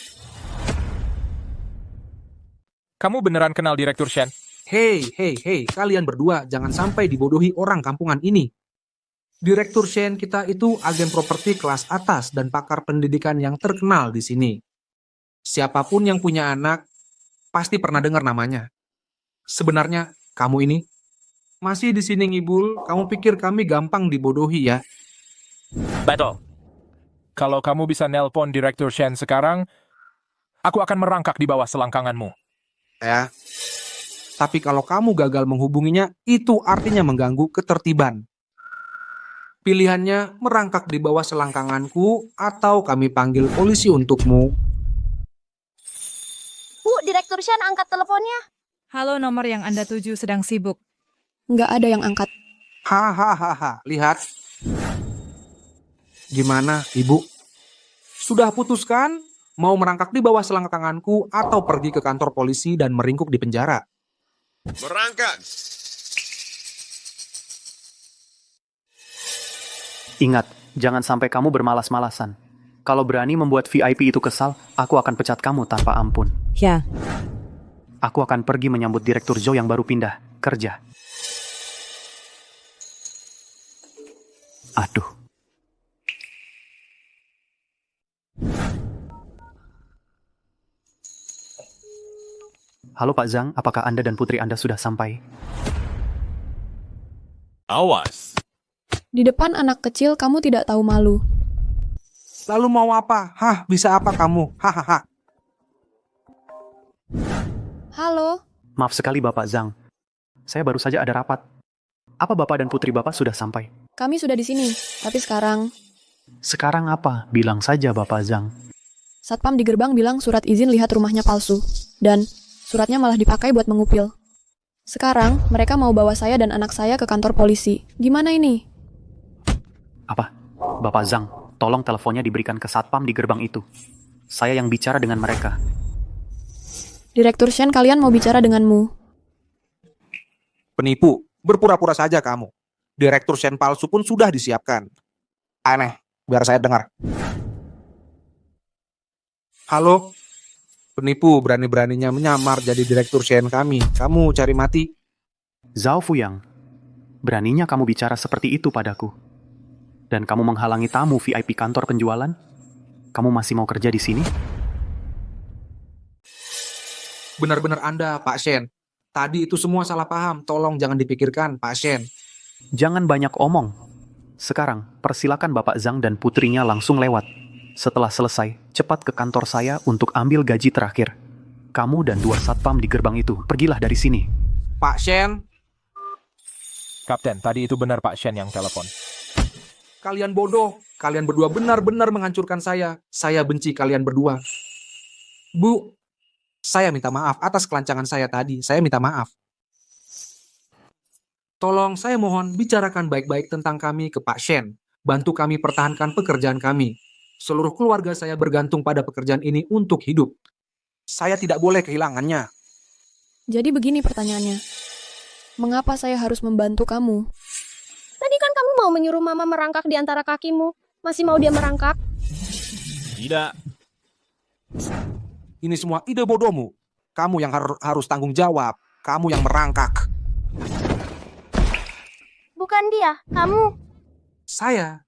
Kamu beneran kenal Direktur Shen? Hei, kalian berdua jangan sampai dibodohi orang kampungan ini. Direktur Shen kita itu agen properti kelas atas dan pakar pendidikan yang terkenal di sini. Siapapun yang punya anak, pasti pernah dengar namanya. Sebenarnya, kamu ini masih di sini ngibul, kamu pikir kami gampang dibodohi ya? Betul. Kalau kamu bisa nelpon Direktur Shen sekarang, aku akan merangkak di bawah selangkanganmu. Ya. Tapi kalau kamu gagal menghubunginya, itu artinya mengganggu ketertiban. Pilihannya merangkak di bawah selangkanganku atau kami panggil polisi untukmu. Bu, Direktur Shen angkat teleponnya. Halo, nomor yang Anda tuju sedang sibuk. Nggak ada yang angkat. Hahaha, lihat. Gimana, Ibu? Sudah putuskan mau merangkak di bawah selangkanganku atau pergi ke kantor polisi dan meringkuk di penjara? Berangkat. Ingat, jangan sampai kamu bermalas-malasan. Kalau berani membuat VIP itu kesal, aku akan pecat kamu tanpa ampun. Ya. Aku akan pergi menyambut Direktur Zhou yang baru pindah kerja. Aduh. Halo Pak Zhang, apakah Anda dan putri Anda sudah sampai? Awas. Di depan anak kecil kamu tidak tahu malu. Lalu mau apa? Hah, bisa apa kamu? Hahaha. Halo, Maaf sekali Bapak Zhang. Saya baru saja ada rapat. Apa Bapak dan putri Bapak sudah sampai? kami sudah di sini. Tapi sekarang, Sekarang apa? Bilang saja Bapak Zhang. Satpam di gerbang bilang surat izin lihat rumahnya palsu. Dan suratnya malah dipakai buat mengupil. Sekarang, mereka mau bawa saya dan anak saya ke kantor polisi. Gimana ini? Apa? Bapak Zhang, tolong teleponnya diberikan ke Satpam di gerbang itu. Saya yang bicara dengan mereka. Direktur Shen, kalian mau bicara denganmu. Penipu, berpura-pura saja kamu. Direktur Shen palsu pun sudah disiapkan. Aneh, biar saya dengar. Halo? Penipu berani-beraninya menyamar jadi direktur Shen kami. Kamu cari mati? Zhao Fuyang, beraninya kamu bicara seperti itu padaku. Dan kamu menghalangi tamu VIP kantor penjualan? Kamu masih mau kerja di sini? Benar-benar Anda, Pak Shen. Tadi itu semua salah paham. Tolong jangan dipikirkan, Pak Shen. Jangan banyak omong. Sekarang, persilakan Bapak Zhang dan putrinya langsung lewat. Setelah selesai, cepat ke kantor saya untuk ambil gaji terakhir. Kamu dan 2 satpam di gerbang itu, pergilah dari sini. Pak Shen, Kapten, tadi itu benar Pak Shen yang telepon. kalian bodoh. Kalian berdua benar-benar menghancurkan saya. Saya benci kalian berdua. Bu, saya minta maaf atas kelancangan saya tadi. Saya minta maaf. Tolong, saya mohon bicarakan baik-baik tentang kami ke Pak Shen. Bantu kami pertahankan pekerjaan kami. Seluruh keluarga saya bergantung pada pekerjaan ini untuk hidup. Saya tidak boleh kehilangannya. Jadi begini pertanyaannya. Mengapa saya harus membantu kamu? Tadi kan kamu mau menyuruh Mama merangkak di antara kakimu. Masih mau dia merangkak? Tidak. Ini semua ide bodohmu. Kamu yang harus tanggung jawab. Kamu yang merangkak. Bukan dia, kamu. Saya.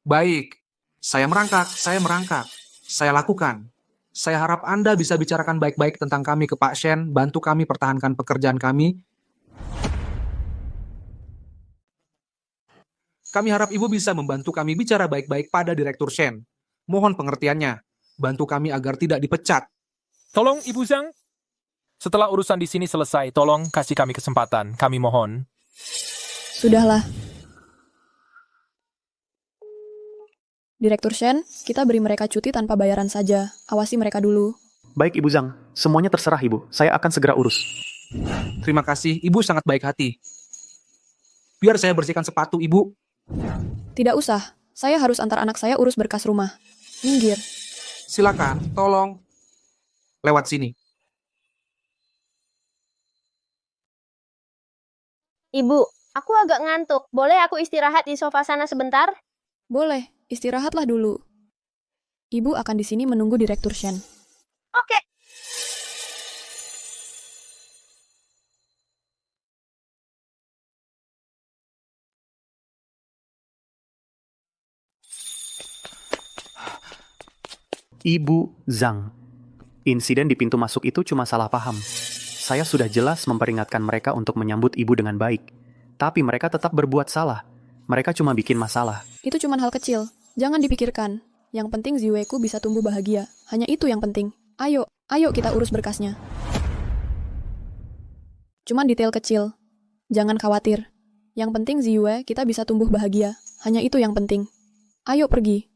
Baik, saya merangkak. Saya lakukan. Saya harap Anda bisa bicarakan baik-baik tentang kami ke Pak Shen, bantu kami pertahankan pekerjaan kami. Kami harap Ibu bisa membantu kami bicara baik-baik pada Direktur Shen. Mohon pengertiannya. Bantu kami agar tidak dipecat. Tolong Ibu Zhang. Setelah urusan di sini selesai, tolong kasih kami kesempatan. Kami mohon. Sudahlah. Direktur Shen, kita beri mereka cuti tanpa bayaran saja. Awasi mereka dulu. Baik Ibu Zhang, semuanya terserah Ibu. Saya akan segera urus. Terima kasih, Ibu sangat baik hati. Biar saya bersihkan sepatu, Ibu. Tidak usah. Saya harus antar anak saya urus berkas rumah. Minggir. Silakan, tolong. Lewat sini. Ibu, aku agak ngantuk. Boleh aku istirahat di sofa sana sebentar? Boleh, istirahatlah dulu. Ibu akan di sini menunggu Direktur Shen. Oke. Ibu Zhang, insiden di pintu masuk itu cuma salah paham. Saya sudah jelas memperingatkan mereka untuk menyambut ibu dengan baik. Tapi mereka tetap berbuat salah. Mereka cuma bikin masalah. Itu cuma hal kecil. Jangan dipikirkan. Yang penting Ziweku bisa tumbuh bahagia. Hanya itu yang penting. Ayo kita urus berkasnya. Cuman detail kecil. Jangan khawatir. Yang penting Ziwe kita bisa tumbuh bahagia. Hanya itu yang penting. Ayo pergi.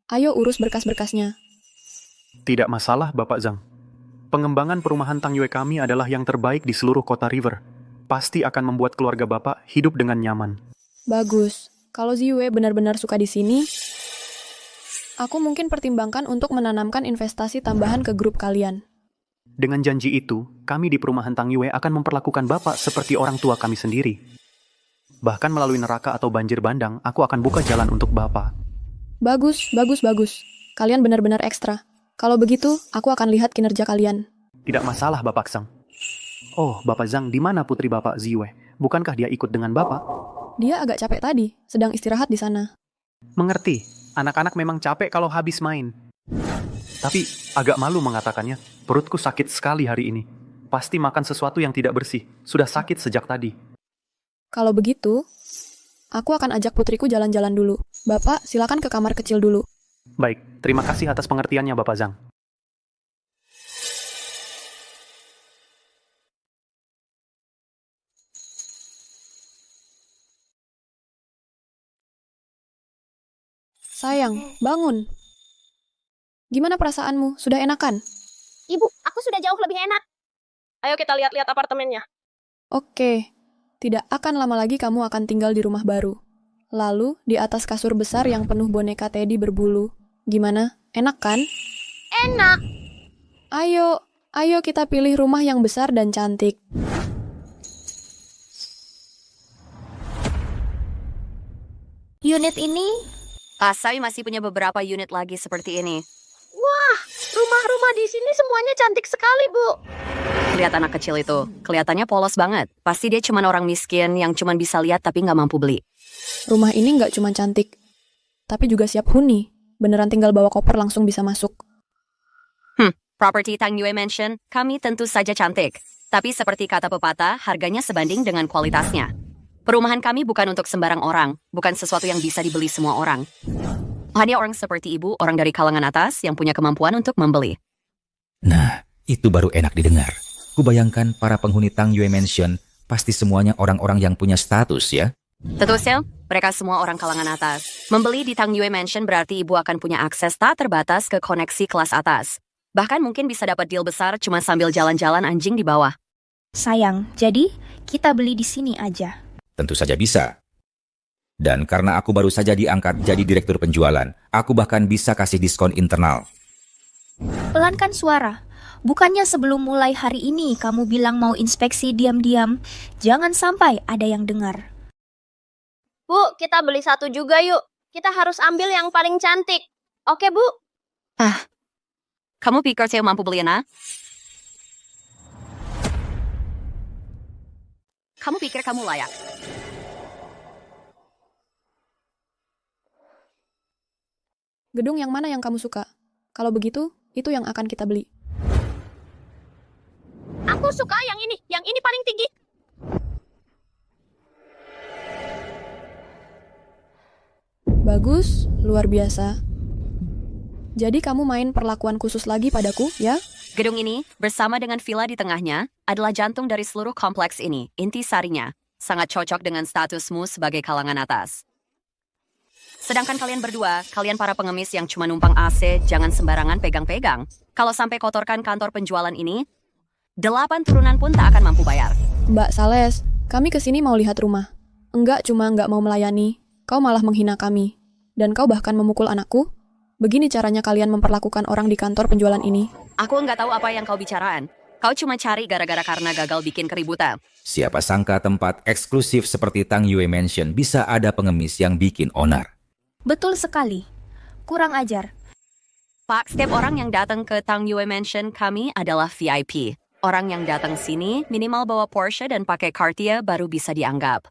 Ayo urus berkas-berkasnya. Tidak masalah, Bapak Zhang. Pengembangan perumahan Tangyue kami adalah yang terbaik di seluruh kota River. Pasti akan membuat keluarga Bapak hidup dengan nyaman. Bagus. Kalau Ziwe benar-benar suka di sini, aku mungkin pertimbangkan untuk menanamkan investasi tambahan ke grup kalian. Dengan janji itu, kami di perumahan Tangyue akan memperlakukan Bapak seperti orang tua kami sendiri. Bahkan melalui neraka atau banjir bandang, aku akan buka jalan untuk Bapak. Bagus. Kalian benar-benar ekstra. Kalau begitu, aku akan lihat kinerja kalian. Tidak masalah, Bapak Zhang. Oh, Bapak Zhang, di mana putri Bapak Ziwe? Bukankah dia ikut dengan Bapak? Dia agak capek tadi, sedang istirahat di sana. Mengerti, anak-anak memang capek kalau habis main. Tapi, agak malu mengatakannya, perutku sakit sekali hari ini. pasti makan sesuatu yang tidak bersih. Sudah sakit sejak tadi. Kalau begitu, aku akan ajak putriku jalan-jalan dulu. Bapak, silakan ke kamar kecil dulu. Baik, terima kasih atas pengertiannya Bapak Zhang. Sayang, bangun. Gimana perasaanmu? Sudah enakan? Ibu, aku sudah jauh lebih enak. Ayo kita lihat-lihat apartemennya. Oke, tidak akan lama lagi kamu akan tinggal di rumah baru. Lalu, di atas kasur besar yang penuh boneka Teddy berbulu. Gimana? Enak kan? Enak. Ayo kita pilih rumah yang besar dan cantik. Unit ini? Saya masih punya beberapa unit lagi seperti ini. Wah, rumah-rumah di sini semuanya cantik sekali, Bu. Lihat anak kecil itu, kelihatannya polos banget. Pasti dia cuma orang miskin yang cuma bisa lihat tapi nggak mampu beli. Rumah ini nggak cuma cantik, tapi juga siap huni. Beneran tinggal bawa koper langsung bisa masuk. Property Tang Yue Mansion, kami tentu saja cantik. Tapi seperti kata pepatah, harganya sebanding dengan kualitasnya. Perumahan kami bukan untuk sembarang orang, bukan sesuatu yang bisa dibeli semua orang. Hanya orang seperti ibu, orang dari kalangan atas yang punya kemampuan untuk membeli. Nah, itu baru enak didengar. Kubayangkan para penghuni Tang Yue Mansion pasti semuanya orang-orang yang punya status ya. Tentu saja, mereka semua orang kalangan atas. Membeli di Tang Yue Mansion berarti ibu akan punya akses tak terbatas ke koneksi kelas atas. Bahkan mungkin bisa dapat deal besar cuma sambil jalan-jalan anjing di bawah. Sayang, jadi kita beli di sini aja. Tentu saja bisa. Dan karena aku baru saja diangkat jadi direktur penjualan, aku bahkan bisa kasih diskon internal. Pelankan suara. Bukannya sebelum mulai hari ini kamu bilang mau inspeksi diam-diam? Jangan sampai ada yang dengar. Bu, kita beli satu juga yuk. Kita harus ambil yang paling cantik. Oke, Bu? Kamu pikir saya mampu beli na? Kamu pikir kamu layak? Gedung yang mana yang kamu suka? Kalau begitu, itu yang akan kita beli. Aku suka yang ini paling tinggi. Bagus, luar biasa. Jadi kamu main perlakuan khusus lagi padaku, ya? Gedung ini, bersama dengan villa di tengahnya, adalah jantung dari seluruh kompleks ini. Intisarinya, sangat cocok dengan statusmu sebagai kalangan atas. Sedangkan kalian berdua, kalian para pengemis yang cuma numpang AC, jangan sembarangan pegang-pegang. Kalau sampai kotorkan kantor penjualan ini, 8 turunan pun tak akan mampu bayar. Mbak Sales, kami kesini mau lihat rumah. Enggak cuma nggak mau melayani, kau malah menghina kami. Dan kau bahkan memukul anakku? Begini caranya kalian memperlakukan orang di kantor penjualan ini. Aku nggak tahu apa yang kau bicaraan. Kau cuma cari gara-gara karena gagal bikin keributan. Siapa sangka tempat eksklusif seperti Tang Yue Mansion bisa ada pengemis yang bikin onar. Betul sekali. Kurang ajar. Pak, setiap orang yang datang ke Tang Yue Mansion kami adalah VIP. Orang yang datang sini minimal bawa Porsche dan pakai Cartier baru bisa dianggap.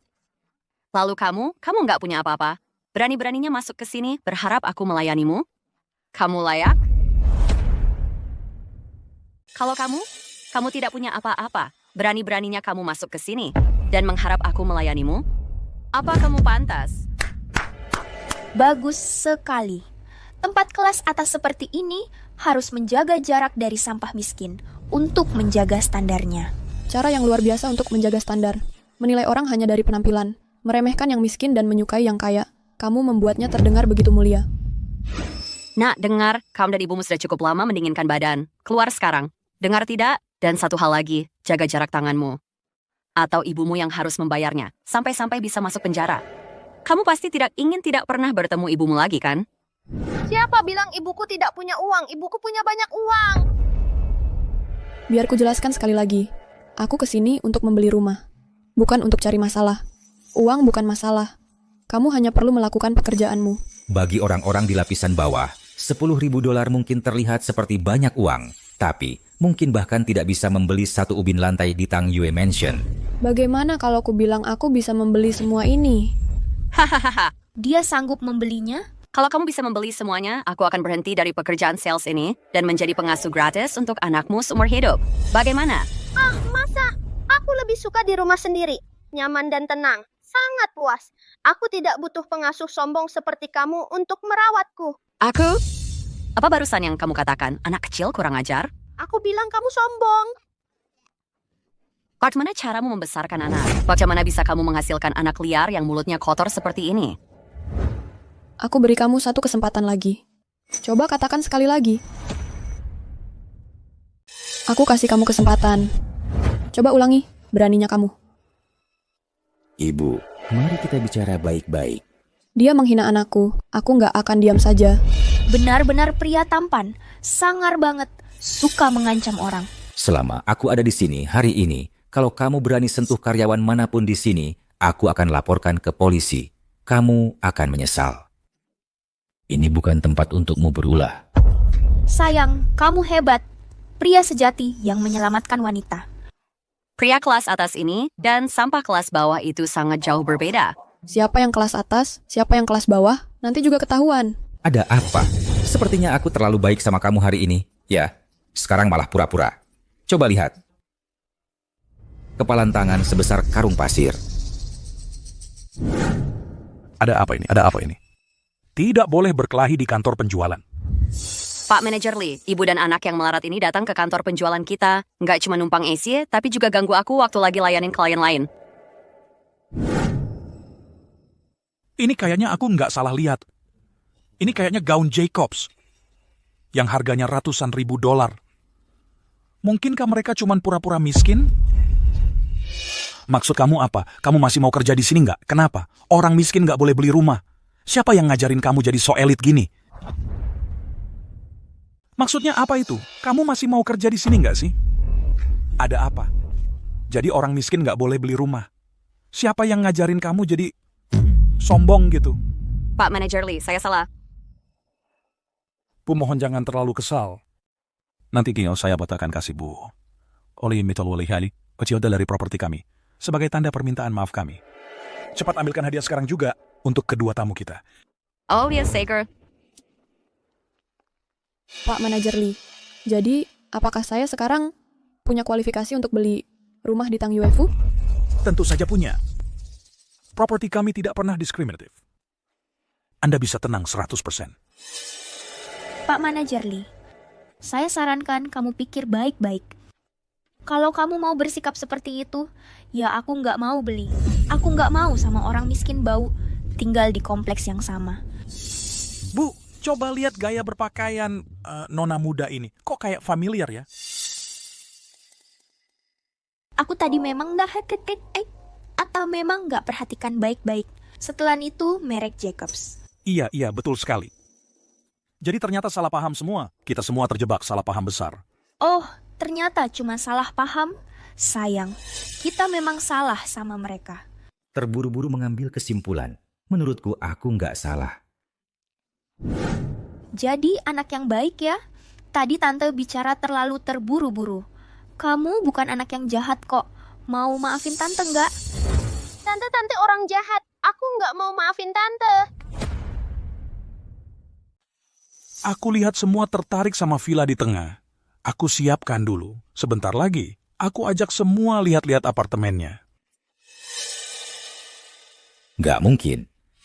Lalu kamu nggak punya apa-apa. Berani-beraninya masuk ke sini berharap aku melayanimu? Kamu layak? Kalau kamu tidak punya apa-apa. Berani-beraninya kamu masuk ke sini dan mengharap aku melayanimu? Apa kamu pantas? Bagus sekali. Tempat kelas atas seperti ini harus menjaga jarak dari sampah miskin untuk menjaga standarnya. Cara yang luar biasa untuk menjaga standar. Menilai orang hanya dari penampilan. Meremehkan yang miskin dan menyukai yang kaya. Kamu membuatnya terdengar begitu mulia. Nak, dengar, kamu dan ibumu sudah cukup lama mendinginkan badan. Keluar sekarang. Dengar tidak? Dan satu hal lagi, jaga jarak tanganmu. Atau ibumu yang harus membayarnya, sampai-sampai bisa masuk penjara. Kamu pasti tidak pernah bertemu ibumu lagi, kan? Siapa bilang ibuku tidak punya uang? Ibuku punya banyak uang. Biar ku jelaskan sekali lagi. Aku kesini untuk membeli rumah. Bukan untuk cari masalah. Uang bukan masalah. Kamu hanya perlu melakukan pekerjaanmu. Bagi orang-orang di lapisan bawah, $10.000 mungkin terlihat seperti banyak uang. Tapi, mungkin bahkan tidak bisa membeli satu ubin lantai di Tang Yue Mansion. Bagaimana kalau ku bilang aku bisa membeli semua ini? Hahaha. Dia sanggup membelinya? Kalau kamu bisa membeli semuanya, aku akan berhenti dari pekerjaan sales ini dan menjadi pengasuh gratis untuk anakmu seumur hidup. Bagaimana? Masa? Aku lebih suka di rumah sendiri. Nyaman dan tenang. Sangat puas. Aku tidak butuh pengasuh sombong seperti kamu untuk merawatku. Aku? Apa barusan yang kamu katakan? Anak kecil kurang ajar? Aku bilang kamu sombong. Bagaimana caramu membesarkan anak? Bagaimana bisa kamu menghasilkan anak liar yang mulutnya kotor seperti ini? Aku beri kamu satu kesempatan lagi. Coba katakan sekali lagi. Aku kasih kamu kesempatan. Coba ulangi, beraninya kamu. Ibu, mari kita bicara baik-baik. Dia menghina anakku. Aku nggak akan diam saja. Benar-benar pria tampan, sangar banget, suka mengancam orang. Selama aku ada di sini hari ini, kalau kamu berani sentuh karyawan manapun di sini, aku akan laporkan ke polisi. Kamu akan menyesal. Ini bukan tempat untukmu berulah. Sayang, kamu hebat. Pria sejati yang menyelamatkan wanita. Pria kelas atas ini dan sampah kelas bawah itu sangat jauh berbeda. Siapa yang kelas atas, siapa yang kelas bawah, nanti juga ketahuan. Ada apa? Sepertinya aku terlalu baik sama kamu hari ini. Ya, sekarang malah pura-pura. Coba lihat. Kepalan tangan sebesar karung pasir. Ada apa ini? Ada apa ini? Tidak boleh berkelahi di kantor penjualan. Pak Manajer Lee, ibu dan anak yang melarat ini datang ke kantor penjualan kita. Nggak cuma numpang AC, tapi juga ganggu aku waktu lagi layanin klien lain. Ini kayaknya aku nggak salah lihat. Ini kayaknya gaun Jacobs. Yang harganya ratusan ribu dolar. Mungkinkah mereka cuma pura-pura miskin? Maksud kamu apa? Kamu masih mau kerja di sini nggak? Kenapa? Orang miskin nggak boleh beli rumah. Siapa yang ngajarin kamu jadi so elit gini? Maksudnya apa itu? Kamu masih mau kerja di sini nggak sih? Ada apa? Jadi orang miskin nggak boleh beli rumah. Siapa yang ngajarin kamu jadi sombong gitu? Pak Manajer Lee, saya salah. Bu, mohon jangan terlalu kesal. Nanti kini saya batakan kasih Bu. Oleh Mitol Walihali, kecil dari properti kami. Sebagai tanda permintaan maaf kami. Cepat ambilkan hadiah sekarang juga untuk kedua tamu kita. Oh yes, Sager. Pak Manajer Lee, jadi apakah saya sekarang punya kualifikasi untuk beli rumah di Tang Yuefu? Tentu saja punya. Properti kami tidak pernah diskriminatif. Anda bisa tenang 100%. Pak Manajer Lee, saya sarankan kamu pikir baik-baik. Kalau kamu mau bersikap seperti itu, ya aku nggak mau beli. Aku nggak mau sama orang miskin bau tinggal di kompleks yang sama. Bu, coba lihat gaya berpakaian nona muda ini. Kok kayak familiar ya? Aku tadi memang atau memang nggak perhatikan baik-baik. Setelah itu merek Jacobs. Iya, betul sekali. Jadi ternyata salah paham semua. Kita semua terjebak salah paham besar. Oh, ternyata cuma salah paham. Sayang, kita memang salah sama mereka. Terburu-buru mengambil kesimpulan. Menurutku aku nggak salah. Jadi anak yang baik ya. Tadi tante bicara terlalu terburu-buru. Kamu bukan anak yang jahat kok. Mau maafin tante nggak? Tante orang jahat. Aku nggak mau maafin tante. Aku lihat semua tertarik sama villa di tengah. Aku siapkan dulu. Sebentar lagi, aku ajak semua lihat-lihat apartemennya. Nggak mungkin.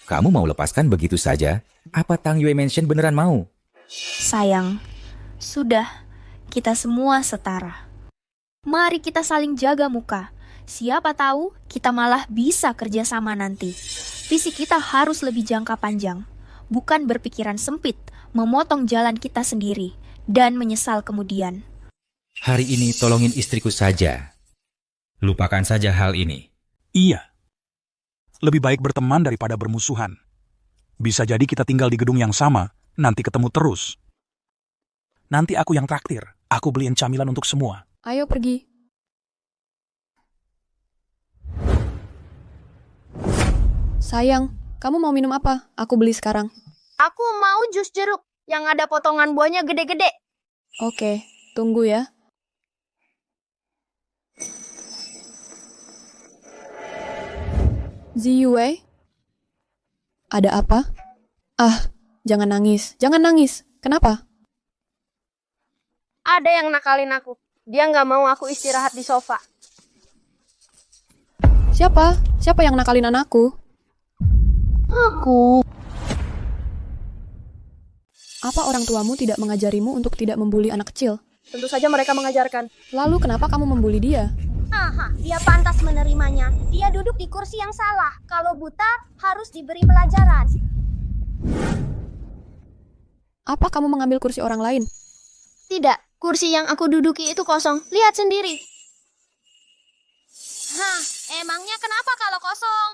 Kamu mau lepaskan begitu saja? Apa Tang Yue Mansion beneran mau? Sayang, sudah. Kita semua setara. Mari kita saling jaga muka. Siapa tahu kita malah bisa kerjasama nanti. Visi kita harus lebih jangka panjang. Bukan berpikiran sempit, memotong jalan kita sendiri, dan menyesal kemudian. Hari ini tolongin istriku saja. Lupakan saja hal ini. Iya. Lebih baik berteman daripada bermusuhan. Bisa jadi kita tinggal di gedung yang sama, nanti ketemu terus. Nanti aku yang traktir. Aku beliin camilan untuk semua. Ayo pergi. Sayang, kamu mau minum apa? Aku beli sekarang. Aku mau jus jeruk yang ada potongan buahnya gede-gede. Oke, tunggu ya. Ziyue? Ada apa? Ah, jangan nangis. Jangan nangis. Kenapa? Ada yang nakalin aku. Dia nggak mau aku istirahat di sofa. Siapa? Siapa yang nakalin anakku? Aku. Apa orang tuamu tidak mengajarimu untuk tidak membuli anak kecil? Tentu saja mereka mengajarkan. Lalu kenapa kamu membuli dia? Aha, dia pantas menerimanya. Dia duduk di kursi yang salah. Kalau buta, harus diberi pelajaran. Apa kamu mengambil kursi orang lain? Tidak, kursi yang aku duduki itu kosong. Lihat sendiri. Hah, emangnya kenapa kalau kosong?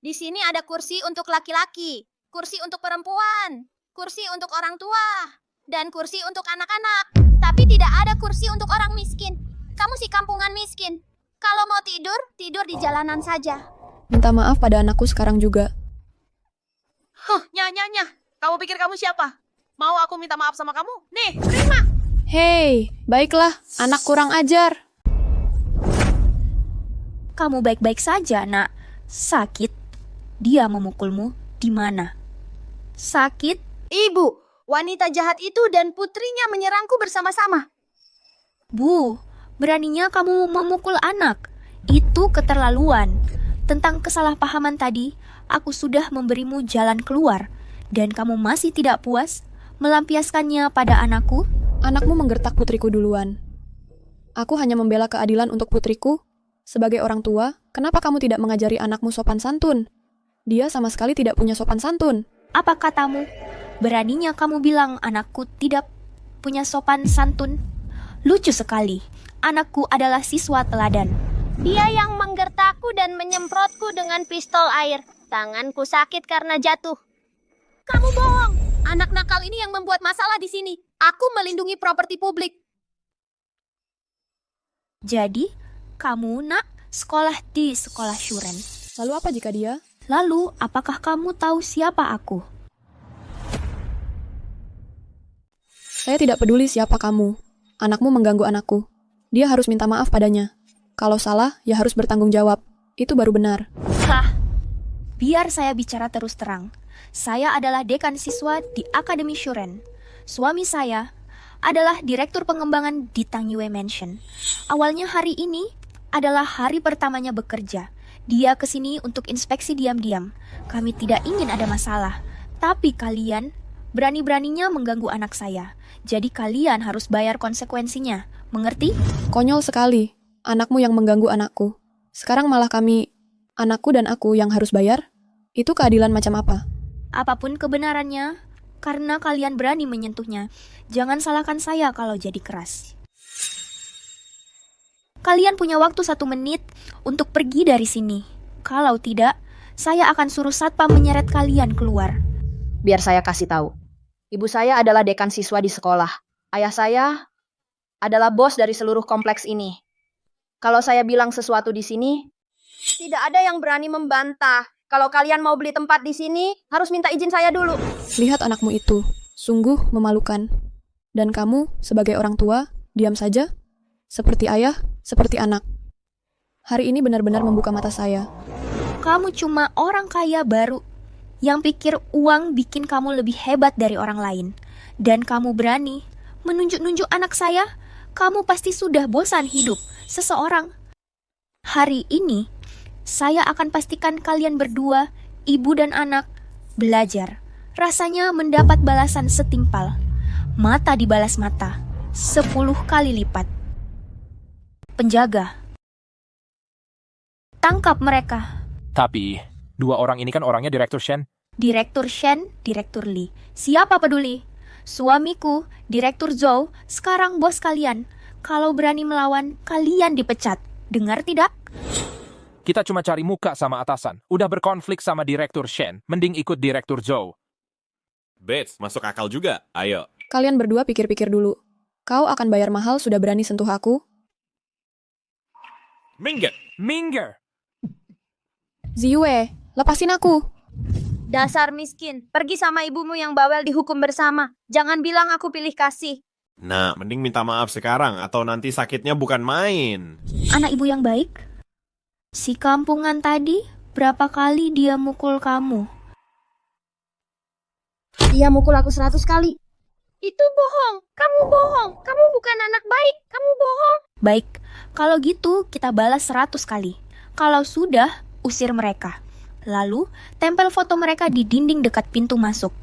Di sini ada kursi untuk laki-laki, kursi untuk perempuan, kursi untuk orang tua, dan kursi untuk anak-anak. Tapi tidak ada kursi untuk orang miskin. Kamu si kampungan miskin. Kalau mau tidur, tidur di jalanan saja. Minta maaf pada anakku sekarang juga. Huh, Nya. Kamu pikir kamu siapa? Mau aku minta maaf sama kamu? Nih, terima. Hei, baiklah, anak kurang ajar. Kamu baik-baik saja, nak. Sakit? Dia memukulmu di mana? Sakit? Ibu, wanita jahat itu dan putrinya menyerangku bersama-sama. Bu, beraninya kamu memukul anak. Itu keterlaluan. Tentang kesalahpahaman tadi, aku sudah memberimu jalan keluar. Dan kamu masih tidak puas melampiaskannya pada anakku? Anakmu menggertak putriku duluan. Aku hanya membela keadilan untuk putriku. Sebagai orang tua, kenapa kamu tidak mengajari anakmu sopan santun? Dia sama sekali tidak punya sopan santun. Apa katamu? Beraninya kamu bilang anakku tidak punya sopan santun? Lucu sekali. Anakku adalah siswa teladan. Dia yang menggertakku dan menyemprotku dengan pistol air. Tanganku sakit karena jatuh. Kamu bohong. Anak nakal ini yang membuat masalah di sini. Aku melindungi properti publik. Jadi, kamu nak sekolah di sekolah Shuren. Lalu apa jika dia? Lalu, apakah kamu tahu siapa aku? Saya tidak peduli siapa kamu. Anakmu mengganggu anakku. Dia harus minta maaf padanya. Kalau salah, ya harus bertanggung jawab. Itu baru benar. Hah, biar saya bicara terus terang. Saya adalah dekan siswa di Akademi Shuren. Suami saya adalah direktur pengembangan di Tangyue Mansion. Awalnya hari ini adalah hari pertamanya bekerja. Dia kesini untuk inspeksi diam-diam. Kami tidak ingin ada masalah. Tapi kalian berani-beraninya mengganggu anak saya. Jadi kalian harus bayar konsekuensinya. Mengerti? Konyol sekali. Anakmu yang mengganggu anakku. Sekarang malah kami, anakku dan aku yang harus bayar? Itu keadilan macam apa? Apapun kebenarannya, karena kalian berani menyentuhnya. Jangan salahkan saya kalau jadi keras. Kalian punya waktu 1 menit untuk pergi dari sini. Kalau tidak, saya akan suruh satpam menyeret kalian keluar. Biar saya kasih tahu. Ibu saya adalah dekan siswa di sekolah. Ayah saya adalah bos dari seluruh kompleks ini. Kalau saya bilang sesuatu di sini, tidak ada yang berani membantah. Kalau kalian mau beli tempat di sini, harus minta izin saya dulu. Lihat anakmu itu, sungguh memalukan. Dan kamu, sebagai orang tua, diam saja? Seperti ayah, seperti anak. Hari ini benar-benar membuka mata saya. Kamu cuma orang kaya baru yang pikir uang bikin kamu lebih hebat dari orang lain. Dan kamu berani menunjuk-nunjuk anak saya? Kamu pasti sudah bosan hidup seseorang. Hari ini, saya akan pastikan kalian berdua, ibu dan anak, belajar. Rasanya mendapat balasan setimpal. Mata dibalas mata, 10 kali lipat. Penjaga, tangkap mereka. Tapi, 2 orang ini kan orangnya Direktur Shen. Direktur Shen, Direktur Lee. Siapa peduli? Suamiku, Direktur Zhou, sekarang bos kalian. Kalau berani melawan, kalian dipecat. Dengar tidak? Kita cuma cari muka sama atasan. Udah berkonflik sama Direktur Shen, mending ikut Direktur Zhou. Bates, masuk akal juga. Ayo. Kalian berdua pikir-pikir dulu. Kau akan bayar mahal sudah berani sentuh aku? Minggir! Ziwe, lepasin aku. Dasar miskin, pergi sama ibumu yang bawel dihukum bersama. Jangan bilang aku pilih kasih. Nah, mending minta maaf sekarang atau nanti sakitnya bukan main. Anak ibu yang baik? Si kampungan tadi, berapa kali dia mukul kamu? Dia mukul aku 100 kali. Itu bohong. Kamu bohong. Kamu bukan anak baik. Kamu bohong. Baik, kalau gitu kita balas 100 kali. Kalau sudah, usir mereka. Lalu, tempel foto mereka di dinding dekat pintu masuk.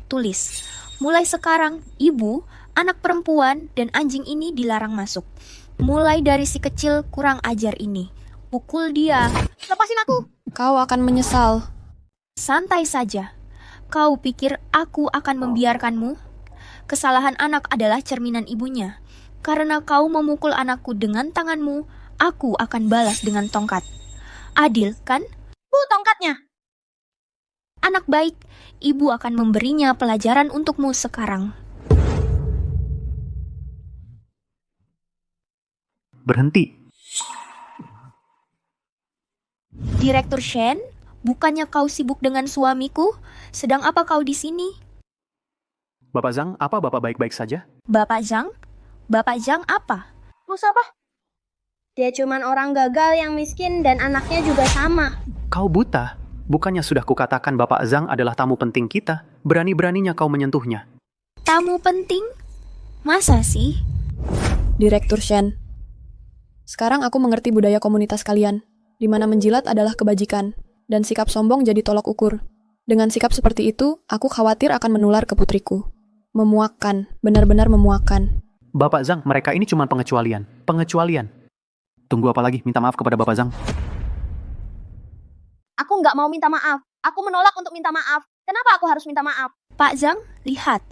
Tulis, mulai sekarang, ibu, anak perempuan, dan anjing ini dilarang masuk. Mulai dari si kecil kurang ajar ini. Pukul dia. Lepasin aku. Kau akan menyesal. Santai saja. Kau pikir aku akan membiarkanmu? Kesalahan anak adalah cerminan ibunya. Karena kau memukul anakku dengan tanganmu, aku akan balas dengan tongkat. Adil, kan? Bu, tongkatnya. Anak baik, ibu akan memberinya pelajaran untukmu sekarang. Berhenti. Direktur Shen, bukannya kau sibuk dengan suamiku? Sedang apa kau di sini? Bapak Zhang, apa Bapak baik-baik saja? Bapak Zhang? Bapak Zhang apa? Bos apa? Dia cuman orang gagal yang miskin dan anaknya juga sama. Kau buta? Bukannya sudah kukatakan Bapak Zhang adalah tamu penting kita? Berani-beraninya kau menyentuhnya. Tamu penting? Masa sih? Direktur Shen. Sekarang aku mengerti budaya komunitas kalian, di mana menjilat adalah kebajikan, dan sikap sombong jadi tolok ukur. Dengan sikap seperti itu, aku khawatir akan menular ke putriku. Memuakkan, benar-benar memuakkan. Bapak Zhang, mereka ini cuma pengecualian. Pengecualian. Tunggu apa lagi? Minta maaf kepada Bapak Zhang. Aku nggak mau minta maaf. Aku menolak untuk minta maaf. Kenapa aku harus minta maaf? Pak Zhang, lihat.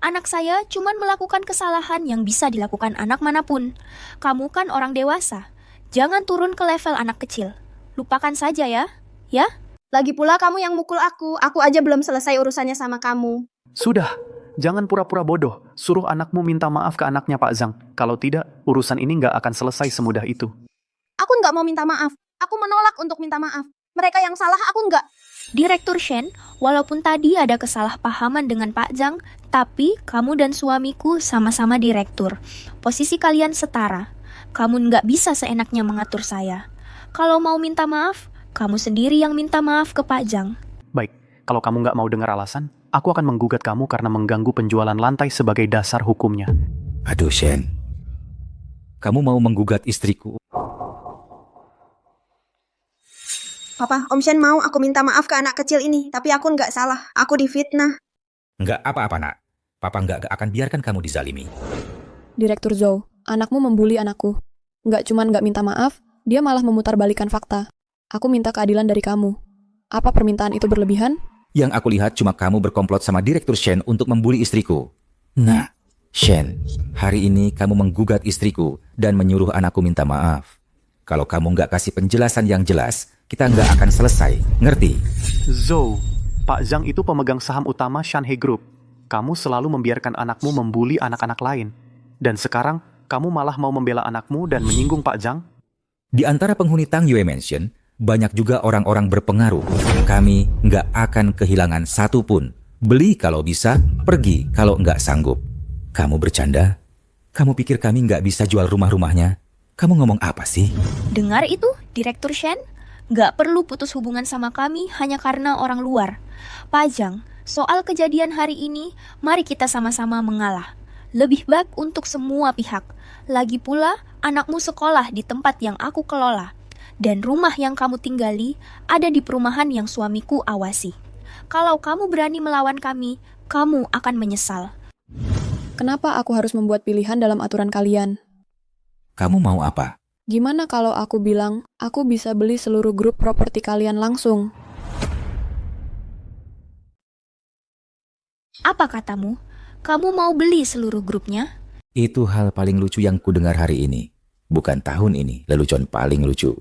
Anak saya cuma melakukan kesalahan yang bisa dilakukan anak manapun. Kamu kan orang dewasa. Jangan turun ke level anak kecil. Lupakan saja ya. Ya? Lagi pula kamu yang mukul aku. Aku aja belum selesai urusannya sama kamu. Sudah. Jangan pura-pura bodoh. Suruh anakmu minta maaf ke anaknya Pak Zhang. Kalau tidak, urusan ini nggak akan selesai semudah itu. Aku nggak mau minta maaf. Aku menolak untuk minta maaf. Mereka yang salah, aku nggak. Direktur Shen, walaupun tadi ada kesalahpahaman dengan Pak Zhang, tapi kamu dan suamiku sama-sama direktur. Posisi kalian setara. Kamu nggak bisa seenaknya mengatur saya. Kalau mau minta maaf, kamu sendiri yang minta maaf ke Pak Zhang. Baik, kalau kamu nggak mau dengar alasan, aku akan menggugat kamu karena mengganggu penjualan lantai sebagai dasar hukumnya. Aduh, Shen. Kamu mau menggugat istriku? Papa, Om Shen mau aku minta maaf ke anak kecil ini, tapi aku nggak salah. Aku difitnah. Nggak apa-apa, nak. Papa nggak akan biarkan kamu dizalimi. Direktur Zhou, anakmu membuli anakku. Nggak cuman nggak minta maaf, dia malah memutarbalikkan fakta. Aku minta keadilan dari kamu. Apa permintaan itu berlebihan? Yang aku lihat cuma kamu berkomplot sama Direktur Shen untuk membuli istriku. Nah, Shen, hari ini kamu menggugat istriku dan menyuruh anakku minta maaf. Kalau kamu nggak kasih penjelasan yang jelas, kita nggak akan selesai. Ngerti? Zhou, Pak Zhang itu pemegang saham utama Shanhe Group. Kamu selalu membiarkan anakmu membuli anak-anak lain. Dan sekarang, kamu malah mau membela anakmu dan menyinggung Pak Zhang? Di antara penghuni Tang Yue Mansion, banyak juga orang-orang berpengaruh. Kami nggak akan kehilangan satu pun. Beli kalau bisa, pergi kalau nggak sanggup. Kamu bercanda? Kamu pikir kami nggak bisa jual rumah-rumahnya? Kamu ngomong apa sih? Dengar itu, Direktur Shen? Nggak perlu putus hubungan sama kami hanya karena orang luar. Pak Zhang, soal kejadian hari ini, mari kita sama-sama mengalah. Lebih baik untuk semua pihak. Lagi pula, anakmu sekolah di tempat yang aku kelola. Dan rumah yang kamu tinggali ada di perumahan yang suamiku awasi. Kalau kamu berani melawan kami, kamu akan menyesal. Kenapa aku harus membuat pilihan dalam aturan kalian? Kamu mau apa? Gimana kalau aku bilang, aku bisa beli seluruh grup properti kalian langsung? Apa katamu? Kamu mau beli seluruh grupnya? Itu hal paling lucu yang kudengar hari ini. Bukan tahun ini, lelucon paling lucu.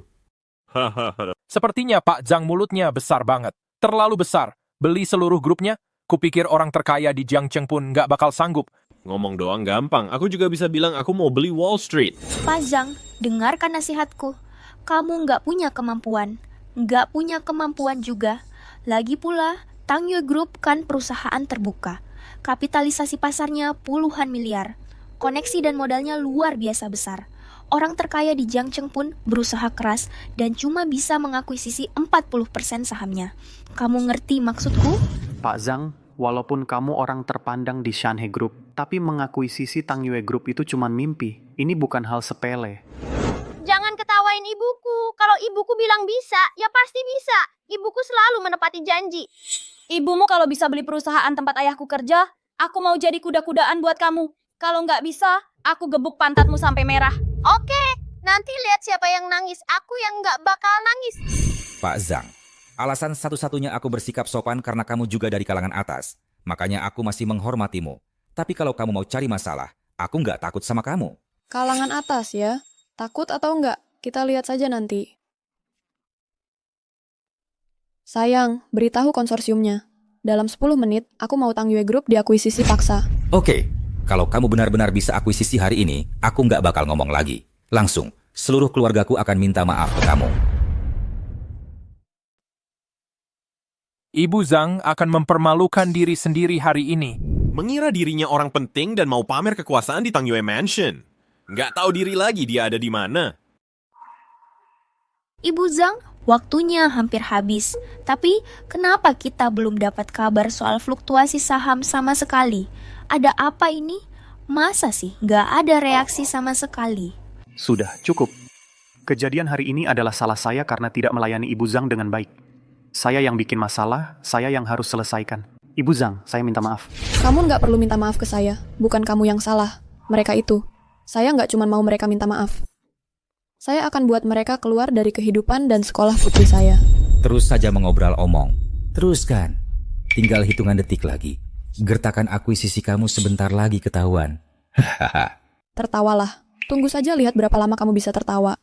Sepertinya Pak Zhang mulutnya besar banget. Terlalu besar. Beli seluruh grupnya? Kupikir orang terkaya di Jiangcheng pun nggak bakal sanggup. Ngomong doang gampang. Aku juga bisa bilang aku mau beli Wall Street. Pak Zhang, dengarkan nasihatku. Kamu nggak punya kemampuan. Nggak punya kemampuan juga. Lagi pula, Tang Yue Group kan perusahaan terbuka. Kapitalisasi pasarnya puluhan miliar. Koneksi dan modalnya luar biasa besar. Orang terkaya di Jiangcheng pun berusaha keras dan cuma bisa mengakuisisi 40% sahamnya. Kamu ngerti maksudku? Pak Zhang, walaupun kamu orang terpandang di Shanhe Group, tapi mengakuisisi Tang Yue Group itu cuma mimpi. ini bukan hal sepele. Jangan ketawain ibuku. Kalau ibuku bilang bisa, ya pasti bisa. Ibuku selalu menepati janji. Ibumu kalau bisa beli perusahaan tempat ayahku kerja, aku mau jadi kuda-kudaan buat kamu. Kalau nggak bisa, aku gebuk pantatmu sampai merah. Oke, nanti lihat siapa yang nangis. Aku yang nggak bakal nangis. Pak Zhang, alasan satu-satunya aku bersikap sopan karena kamu juga dari kalangan atas. Makanya aku masih menghormatimu. Tapi kalau kamu mau cari masalah, aku nggak takut sama kamu. Kalangan atas ya? Takut atau enggak? Kita lihat saja nanti. Sayang, beritahu konsorsiumnya. Dalam 10 menit, aku mau Tang Yue Group diakuisisi paksa. Oke, kalau kamu benar-benar bisa akuisisi hari ini, aku nggak bakal ngomong lagi. Langsung, seluruh keluargaku akan minta maaf ke kamu. Ibu Zhang akan mempermalukan diri sendiri hari ini. Mengira dirinya orang penting dan mau pamer kekuasaan di Tang Yue Mansion. Nggak tahu diri lagi dia ada di mana. Ibu Zhang, waktunya hampir habis. Tapi kenapa kita belum dapat kabar soal fluktuasi saham sama sekali? Ada apa ini? Masa sih nggak ada reaksi sama sekali? Sudah, cukup. Kejadian hari ini adalah salah saya karena tidak melayani Ibu Zhang dengan baik. Saya yang bikin masalah, saya yang harus selesaikan. Ibu Zhang, saya minta maaf. Kamu nggak perlu minta maaf ke saya. Bukan kamu yang salah. Mereka itu. Saya nggak cuma mau mereka minta maaf. Saya akan buat mereka keluar dari kehidupan dan sekolah putri saya. Terus saja mengobrol omong. Teruskan. Tinggal hitungan detik lagi. Gertakan akuisisi kamu sebentar lagi ketahuan. Hahaha. Tertawalah. Tunggu saja lihat berapa lama kamu bisa tertawa.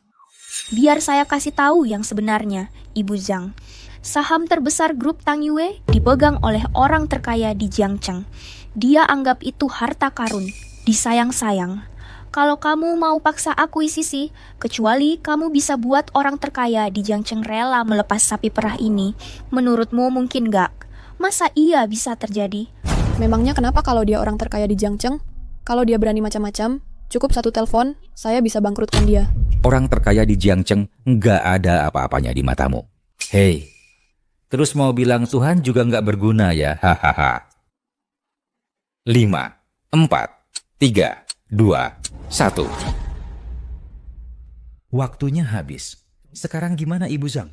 Biar saya kasih tahu yang sebenarnya, Ibu Zhang. Saham terbesar grup Tang Yue dipegang oleh orang terkaya di Jiangcheng. Dia anggap itu harta karun, disayang-sayang. Kalau kamu mau paksa akuisisi, kecuali kamu bisa buat orang terkaya di Jiangcheng rela melepas sapi perah ini, menurutmu mungkin gak? Masa iya bisa terjadi? Memangnya kenapa kalau dia orang terkaya di Jiangcheng? Kalau dia berani macam-macam, cukup satu telepon, saya bisa bangkrutkan dia. Orang terkaya di Jiangcheng nggak ada apa-apanya di matamu. Hei, terus mau bilang Tuhan juga nggak berguna ya? Hahaha. 5, 4, 3, 2, 1. Waktunya habis. Sekarang gimana Ibu Zhang?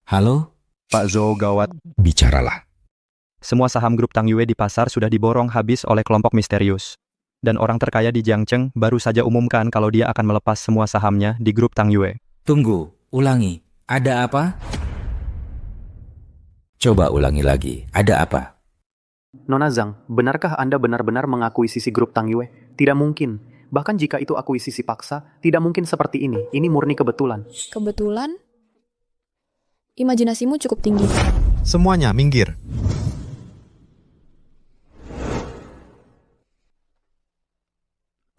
Halo? Pak Zhou gawat. Bicaralah. Semua saham grup Tang Yue di pasar sudah diborong habis oleh kelompok misterius. Dan orang terkaya di Jiangcheng baru saja umumkan kalau dia akan melepas semua sahamnya di grup Tang Yue. Tunggu, ulangi. Ada apa? Coba ulangi lagi. Ada apa? Nona Zhang, benarkah Anda benar-benar mengakuisisi grup Tang Yue? Tidak mungkin. Bahkan jika itu akuisisi paksa, tidak mungkin seperti ini. Ini murni kebetulan. Kebetulan? Imajinasimu cukup tinggi. Semuanya minggir.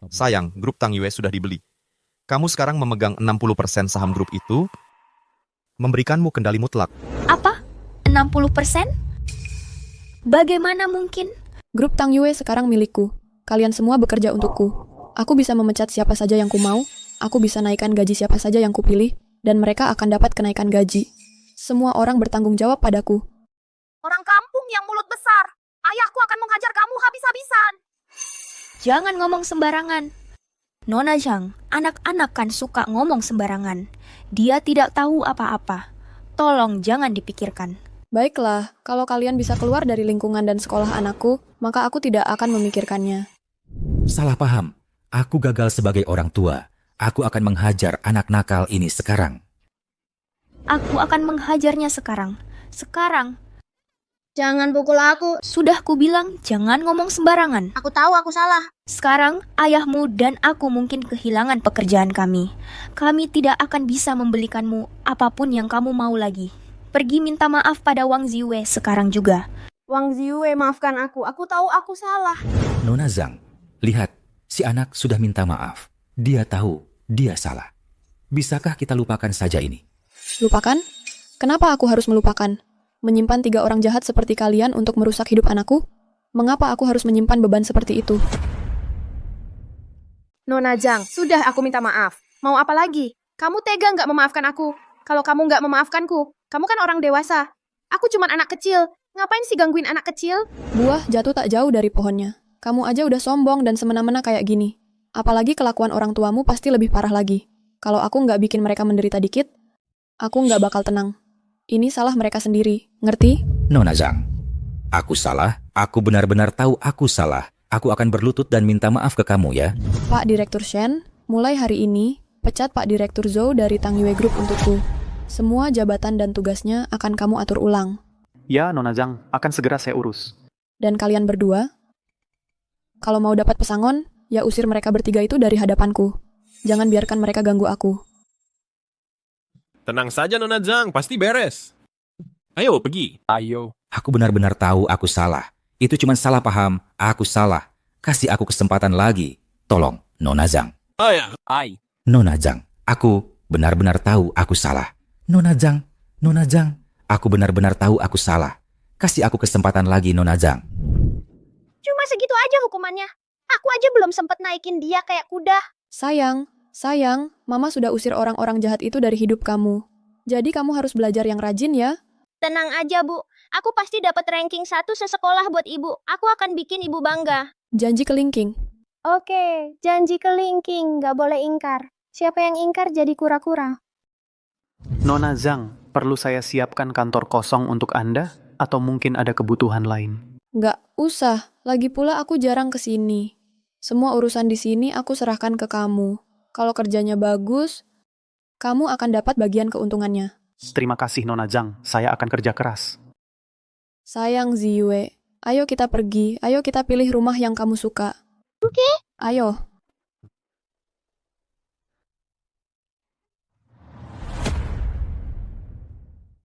Sayang, grup Tang Yue sudah dibeli. Kamu sekarang memegang 60% saham grup itu, memberikanmu kendali mutlak. Apa? 60%? Bagaimana mungkin? Grup Tang Yue sekarang milikku. Kalian semua bekerja untukku. Aku bisa memecat siapa saja yang ku mau, aku bisa naikkan gaji siapa saja yang kupilih, dan mereka akan dapat kenaikan gaji. Semua orang bertanggung jawab padaku. Orang kampung yang mulut besar. Ayahku akan menghajar kamu habis-habisan. Jangan ngomong sembarangan. Nona Zhang, anak-anak kan suka ngomong sembarangan. Dia tidak tahu apa-apa. Tolong jangan dipikirkan. Baiklah, kalau kalian bisa keluar dari lingkungan dan sekolah anakku, maka aku tidak akan memikirkannya. Salah paham. Aku gagal sebagai orang tua. Aku akan menghajar anak nakal ini sekarang. Aku akan menghajarnya sekarang. Sekarang. Jangan pukul aku. Sudah kubilang, jangan ngomong sembarangan. Aku tahu aku salah. Sekarang, ayahmu dan aku mungkin kehilangan pekerjaan kami. Kami tidak akan bisa membelikanmu apapun yang kamu mau lagi. Pergi minta maaf pada Wang Ziwei sekarang juga. Wang Ziwei, maafkan aku. Aku tahu aku salah. Nona Zhang, lihat, si anak sudah minta maaf. Dia tahu, dia salah. Bisakah kita lupakan saja ini? Lupakan? Kenapa aku harus melupakan? Menyimpan 3 orang jahat seperti kalian untuk merusak hidup anakku? Mengapa aku harus menyimpan beban seperti itu? Nona Zhang, sudah aku minta maaf. Mau apa lagi? Kamu tega nggak memaafkan aku? Kalau kamu nggak memaafkanku, kamu kan orang dewasa. Aku cuman anak kecil. Ngapain sih gangguin anak kecil? Buah jatuh tak jauh dari pohonnya. Kamu aja udah sombong dan semena-mena kayak gini. Apalagi kelakuan orang tuamu pasti lebih parah lagi. Kalau aku nggak bikin mereka menderita dikit, aku nggak bakal tenang. Ini salah mereka sendiri, ngerti? Nona Zhang, aku salah. Aku benar-benar tahu aku salah. Aku akan berlutut dan minta maaf ke kamu ya. Pak Direktur Shen, mulai hari ini, pecat Pak Direktur Zhou dari Tang Yue Group untukku. Semua jabatan dan tugasnya akan kamu atur ulang. Ya, Nona Zhang, akan segera saya urus. Dan kalian berdua, kalau mau dapat pesangon, ya usir mereka bertiga itu dari hadapanku. Jangan biarkan mereka ganggu aku. Tenang saja Nona Zhang, pasti beres. Ayo, pergi. Ayo. Aku benar-benar tahu aku salah. Itu cuma salah paham. Aku salah. Kasih aku kesempatan lagi. Tolong, Nona Zhang. Ai. Nona Zhang, aku benar-benar tahu aku salah. Nona Zhang, aku benar-benar tahu aku salah. Kasih aku kesempatan lagi, Nona Zhang. Cuma segitu aja hukumannya. Aku aja belum sempet naikin dia kayak kuda. Sayang, Mama sudah usir orang-orang jahat itu dari hidup kamu. Jadi kamu harus belajar yang rajin ya. Tenang aja, Bu. Aku pasti dapat ranking 1 sesekolah buat Ibu. Aku akan bikin Ibu bangga. Janji kelingking. Oke, janji kelingking. Gak boleh ingkar. Siapa yang ingkar jadi kura-kura. Nona Zhang, perlu saya siapkan kantor kosong untuk Anda? Atau mungkin ada kebutuhan lain? Nggak usah, lagi pula aku jarang ke sini. Semua urusan di sini aku serahkan ke kamu. Kalau kerjanya bagus, kamu akan dapat bagian keuntungannya. Terima kasih Nona Zhang, saya akan kerja keras. Sayang Ziwe, ayo kita pergi, ayo kita pilih rumah yang kamu suka. Oke. Ayo.